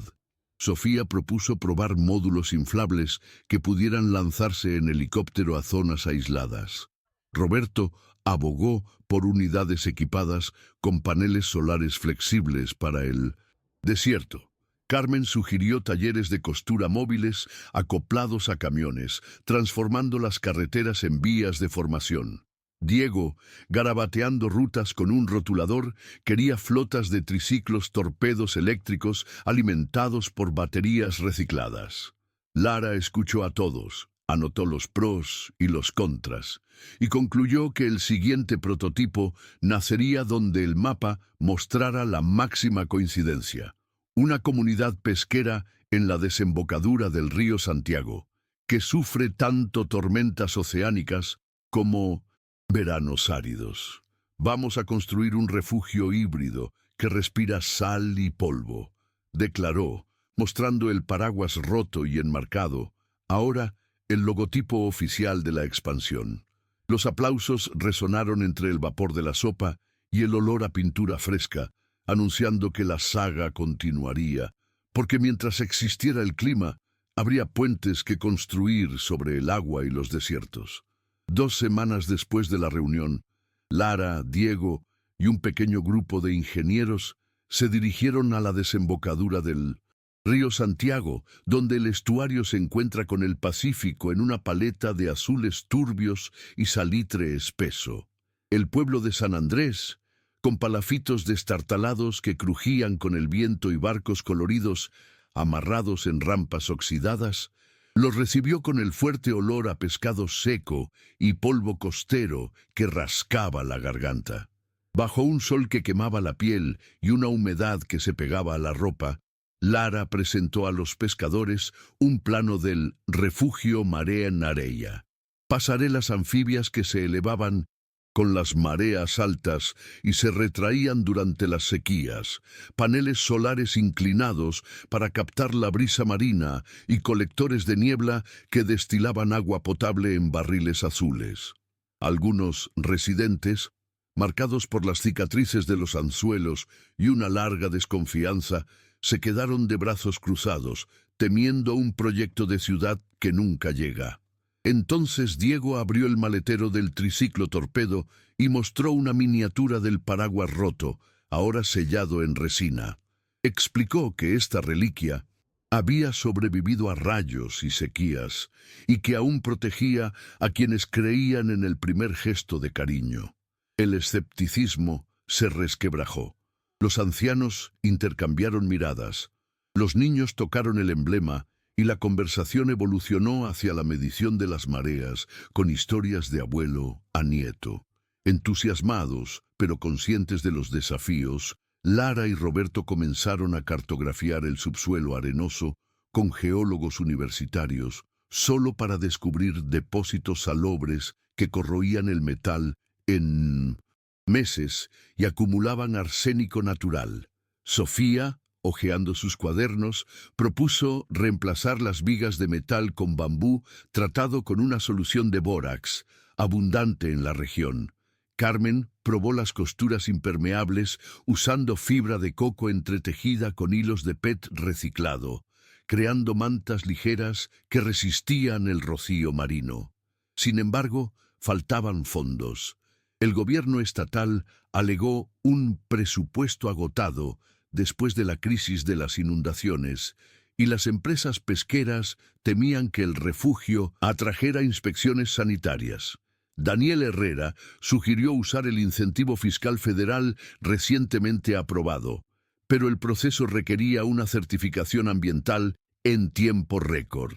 Sofía propuso probar módulos inflables que pudieran lanzarse en helicóptero a zonas aisladas. Roberto abogó por unidades equipadas con paneles solares flexibles para el desierto. Carmen sugirió talleres de costura móviles acoplados a camiones, transformando las carreteras en vías de formación. Diego, garabateando rutas con un rotulador, quería flotas de triciclos torpedos eléctricos alimentados por baterías recicladas. Lara escuchó a todos, anotó los pros y los contras, y concluyó que el siguiente prototipo nacería donde el mapa mostrara la máxima coincidencia: una comunidad pesquera en la desembocadura del río Santiago, que sufre tanto tormentas oceánicas como veranos áridos. Vamos a construir un refugio híbrido que respira sal y polvo, declaró, mostrando el paraguas roto y enmarcado, ahora el logotipo oficial de la expansión. Los aplausos resonaron entre el vapor de la sopa y el olor a pintura fresca, anunciando que la saga continuaría, porque mientras existiera el clima, habría puentes que construir sobre el agua y los desiertos. 2 semanas después de la reunión, Lara, Diego y un pequeño grupo de ingenieros se dirigieron a la desembocadura del río Santiago, donde el estuario se encuentra con el Pacífico en una paleta de azules turbios y salitre espeso. El pueblo de San Andrés, con palafitos destartalados que crujían con el viento y barcos coloridos amarrados en rampas oxidadas, los recibió con el fuerte olor a pescado seco y polvo costero que rascaba la garganta. Bajo un sol que quemaba la piel y una humedad que se pegaba a la ropa, Lara presentó a los pescadores un plano del refugio Marea Nareya. Pasarelas anfibias que se elevaban con las mareas altas y se retraían durante las sequías, paneles solares inclinados para captar la brisa marina y colectores de niebla que destilaban agua potable en barriles azules. Algunos residentes, marcados por las cicatrices de los anzuelos y una larga desconfianza, se quedaron de brazos cruzados, temiendo un proyecto de ciudad que nunca llega. Entonces Diego abrió el maletero del triciclo torpedo y mostró una miniatura del paraguas roto, ahora sellado en resina. Explicó que esta reliquia había sobrevivido a rayos y sequías y que aún protegía a quienes creían en el primer gesto de cariño. El escepticismo se resquebrajó. Los ancianos intercambiaron miradas. Los niños tocaron el emblema y la conversación evolucionó hacia la medición de las mareas, con historias de abuelo a nieto. Entusiasmados, pero conscientes de los desafíos, Lara y Roberto comenzaron a cartografiar el subsuelo arenoso con geólogos universitarios, solo para descubrir depósitos salobres que corroían el metal en meses y acumulaban arsénico natural. Sofía, hojeando sus cuadernos, propuso reemplazar las vigas de metal con bambú tratado con una solución de bórax, abundante en la región. Carmen probó las costuras impermeables usando fibra de coco entretejida con hilos de PET reciclado, creando mantas ligeras que resistían el rocío marino. Sin embargo, faltaban fondos. El gobierno estatal alegó un presupuesto agotado después de la crisis de las inundaciones, y las empresas pesqueras temían que el refugio atrajera inspecciones sanitarias. Daniel Herrera sugirió usar el incentivo fiscal federal recientemente aprobado, pero el proceso requería una certificación ambiental en tiempo récord.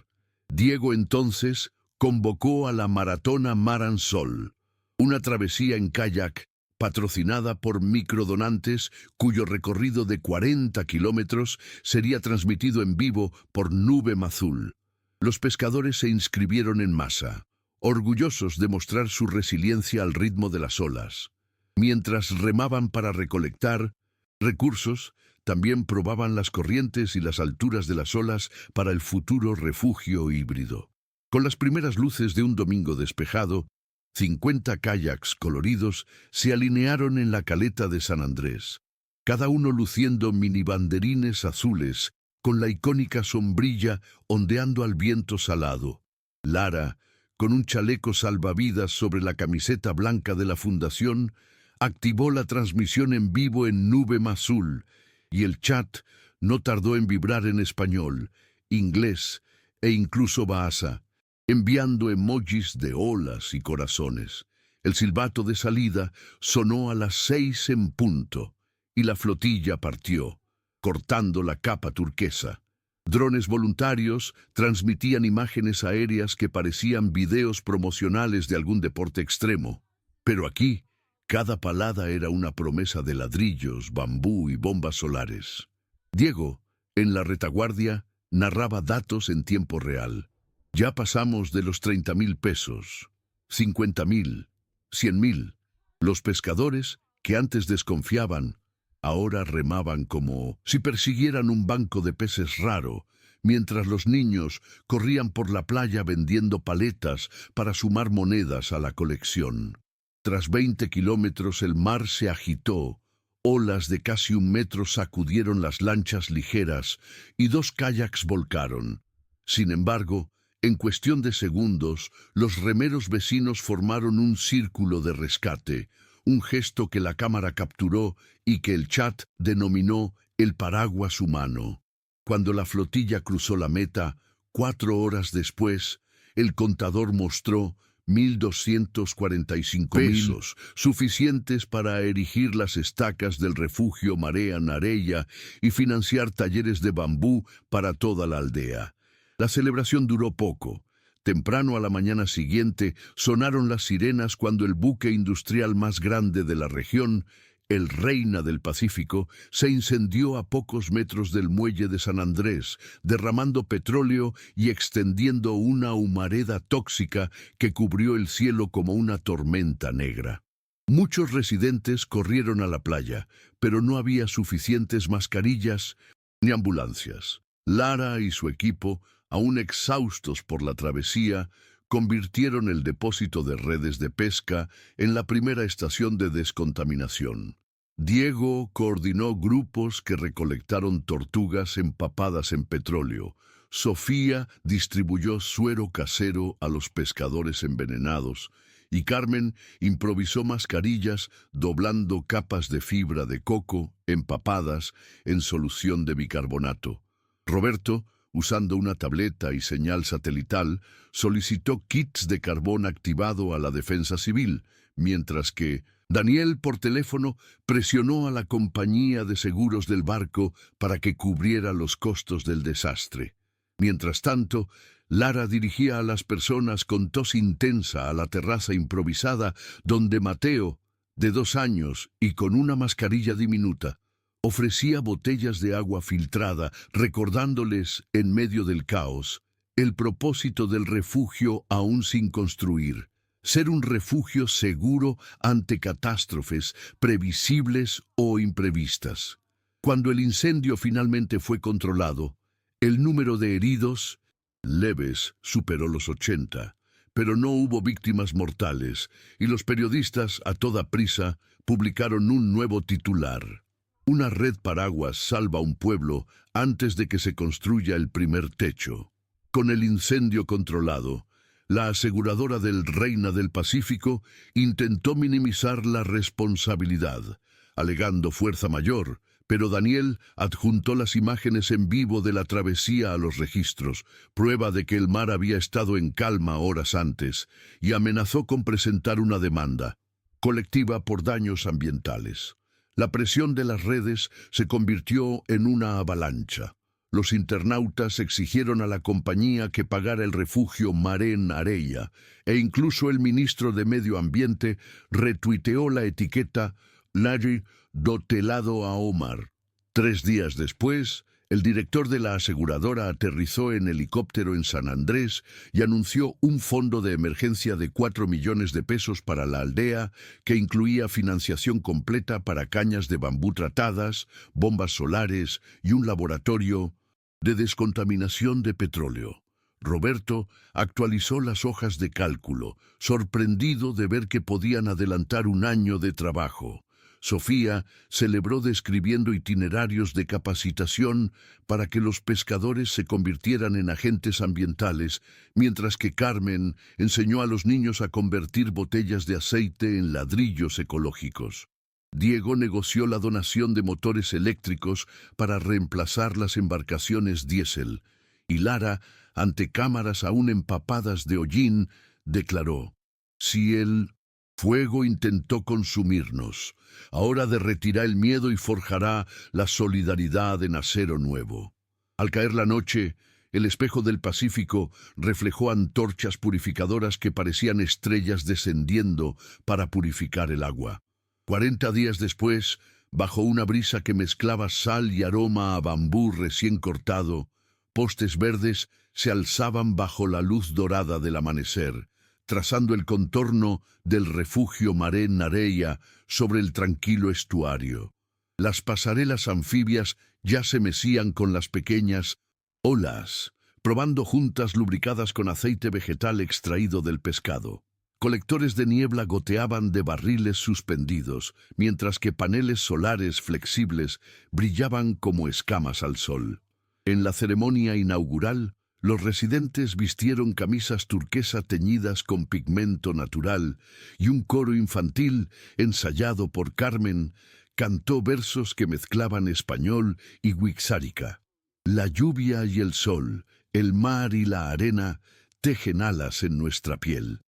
Diego entonces, convocó a la Maratona Maransol, una travesía en kayak patrocinada por Microdonantes, cuyo recorrido de 40 kilómetros sería transmitido en vivo por Nube Mazul. Los pescadores se inscribieron en masa, orgullosos de mostrar su resiliencia al ritmo de las olas. Mientras remaban para recolectar recursos, también probaban las corrientes y las alturas de las olas para el futuro refugio híbrido. Con las primeras luces de un domingo despejado, 50 kayaks coloridos se alinearon en la caleta de San Andrés, cada uno luciendo mini banderines azules con la icónica sombrilla ondeando al viento salado. Lara, con un chaleco salvavidas sobre la camiseta blanca de la fundación, activó la transmisión en vivo en Nube Mazul, y el chat no tardó en vibrar en español, inglés e incluso bahasa, enviando emojis de olas y corazones. El silbato de salida sonó a las 6 en punto, y la flotilla partió, cortando la capa turquesa. Drones voluntarios transmitían imágenes aéreas que parecían videos promocionales de algún deporte extremo. Pero aquí, cada palada era una promesa de ladrillos, bambú y bombas solares. Diego, en la retaguardia, narraba datos en tiempo real. Ya pasamos de los 30.000 pesos, 50.000, 100.000. Los pescadores, que antes desconfiaban, ahora remaban como si persiguieran un banco de peces raro, mientras los niños corrían por la playa vendiendo paletas para sumar monedas a la colección. Tras 20 kilómetros el mar se agitó, olas de casi 1 metro sacudieron las lanchas ligeras y 2 kayaks volcaron. Sin embargo, en cuestión de segundos, los remeros vecinos formaron un círculo de rescate, un gesto que la cámara capturó y que el chat denominó el paraguas humano. Cuando la flotilla cruzó la meta, 4 horas después, el contador mostró 1.245 pesos, suficientes para erigir las estacas del refugio Marea Narella y financiar talleres de bambú para toda la aldea. La celebración duró poco. Temprano a la mañana siguiente sonaron las sirenas cuando el buque industrial más grande de la región, el Reina del Pacífico, se incendió a pocos metros del muelle de San Andrés, derramando petróleo y extendiendo una humareda tóxica que cubrió el cielo como una tormenta negra. Muchos residentes corrieron a la playa, pero no había suficientes mascarillas ni ambulancias. Lara y su equipo, aún exhaustos por la travesía, convirtieron el depósito de redes de pesca en la primera estación de descontaminación. Diego coordinó grupos que recolectaron tortugas empapadas en petróleo. Sofía distribuyó suero casero a los pescadores envenenados, y Carmen improvisó mascarillas doblando capas de fibra de coco empapadas en solución de bicarbonato. Roberto, usando una tableta y señal satelital, solicitó kits de carbón activado a la defensa civil, mientras que Daniel, por teléfono, presionó a la compañía de seguros del barco para que cubriera los costos del desastre. Mientras tanto, Lara dirigía a las personas con tos intensa a la terraza improvisada donde Mateo, de 2 años y con una mascarilla diminuta, ofrecía botellas de agua filtrada, recordándoles, en medio del caos, el propósito del refugio aún sin construir: ser un refugio seguro ante catástrofes previsibles o imprevistas. Cuando el incendio finalmente fue controlado, el número de heridos leves superó los 80, pero no hubo víctimas mortales, y los periodistas, a toda prisa, publicaron un nuevo titular: una red paraguas salva un pueblo antes de que se construya el primer techo. Con el incendio controlado, la aseguradora del Reina del Pacífico intentó minimizar la responsabilidad, alegando fuerza mayor, pero Daniel adjuntó las imágenes en vivo de la travesía a los registros, prueba de que el mar había estado en calma horas antes, y amenazó con presentar una demanda colectiva por daños ambientales. La presión de las redes se convirtió en una avalancha. Los internautas exigieron a la compañía que pagara el refugio Mare Nareia, e incluso el ministro de Medio Ambiente retuiteó la etiqueta Larry dotelado a Omar. 3 días después, el director de la aseguradora aterrizó en helicóptero en San Andrés y anunció un fondo de emergencia de 4 millones de pesos para la aldea, que incluía financiación completa para cañas de bambú tratadas, bombas solares y un laboratorio de descontaminación de petróleo. Roberto actualizó las hojas de cálculo, sorprendido de ver que podían adelantar un año de trabajo. Sofía celebró describiendo itinerarios de capacitación para que los pescadores se convirtieran en agentes ambientales, mientras que Carmen enseñó a los niños a convertir botellas de aceite en ladrillos ecológicos. Diego negoció la donación de motores eléctricos para reemplazar las embarcaciones diésel, y Lara, ante cámaras aún empapadas de hollín, declaró: «Si el fuego intentó consumirnos, ahora derretirá el miedo y forjará la solidaridad en acero nuevo». Al caer la noche, el espejo del Pacífico reflejó antorchas purificadoras que parecían estrellas descendiendo para purificar el agua. 40 días después, bajo una brisa que mezclaba sal y aroma a bambú recién cortado, postes verdes se alzaban bajo la luz dorada del amanecer, trazando el contorno del refugio Mare Nareia sobre el tranquilo estuario. Las pasarelas anfibias ya se mecían con las pequeñas olas, probando juntas lubricadas con aceite vegetal extraído del pescado. Colectores de niebla goteaban de barriles suspendidos, mientras que paneles solares flexibles brillaban como escamas al sol. En la ceremonia inaugural, los residentes vistieron camisas turquesa teñidas con pigmento natural, y un coro infantil, ensayado por Carmen, cantó versos que mezclaban español y wixárika. La lluvia y el sol, el mar y la arena, tejen alas en nuestra piel.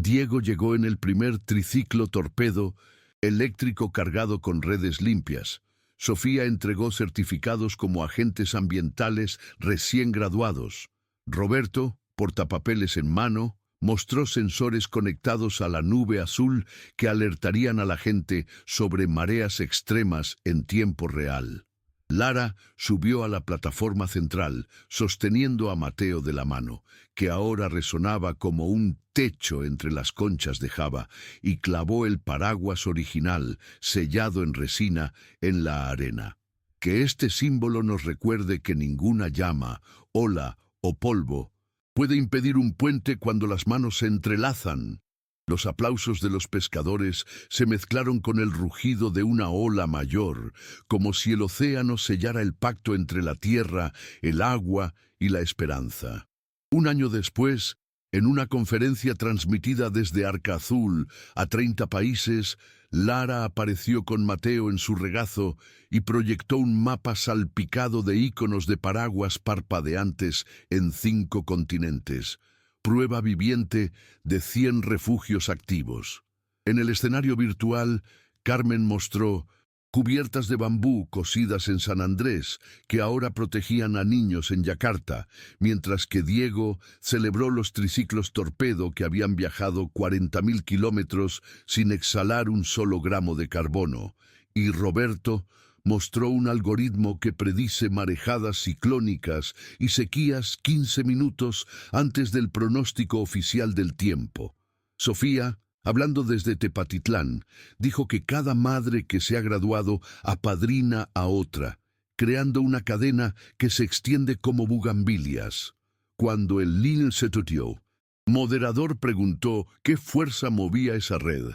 Diego llegó en el primer triciclo torpedo eléctrico cargado con redes limpias. Sofía entregó certificados como agentes ambientales recién graduados. Roberto, portapapeles en mano, mostró sensores conectados a la nube azul que alertarían a la gente sobre mareas extremas en tiempo real. Lara subió a la plataforma central, sosteniendo a Mateo de la mano, que ahora resonaba como un techo entre las conchas de Java, y clavó el paraguas original, sellado en resina, en la arena. Que este símbolo nos recuerde que ninguna llama, ola o polvo puede impedir un puente cuando las manos se entrelazan. Los aplausos de los pescadores se mezclaron con el rugido de una ola mayor, como si el océano sellara el pacto entre la tierra, el agua y la esperanza. Un año después, en una conferencia transmitida desde Arca Azul a 30 países, Lara apareció con Mateo en su regazo y proyectó un mapa salpicado de íconos de paraguas parpadeantes en 5 continentes. Prueba viviente de 100 refugios activos. En el escenario virtual, Carmen mostró cubiertas de bambú cosidas en San Andrés, que ahora protegían a niños en Yakarta, mientras que Diego celebró los triciclos torpedo que habían viajado 40.000 kilómetros sin exhalar un solo gramo de carbono, y Roberto mostró un algoritmo que predice marejadas ciclónicas y sequías 15 minutos antes del pronóstico oficial del tiempo. Sofía, hablando desde Tepatitlán, dijo que cada madre que se ha graduado apadrina a otra, creando una cadena que se extiende como bugambilias. Cuando el Lil se tuteó, moderador preguntó qué fuerza movía esa red.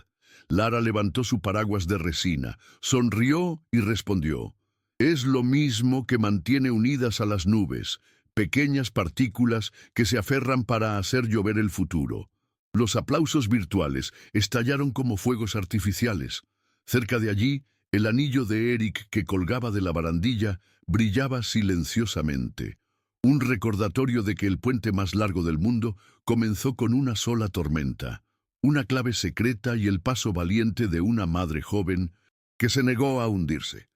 Lara levantó su paraguas de resina, sonrió y respondió: «Es lo mismo que mantiene unidas a las nubes, pequeñas partículas que se aferran para hacer llover el futuro». Los aplausos virtuales estallaron como fuegos artificiales. Cerca de allí, el anillo de Eric que colgaba de la barandilla brillaba silenciosamente. Un recordatorio de que el puente más largo del mundo comenzó con una sola tormenta. Una clave secreta y el paso valiente de una madre joven que se negó a hundirse.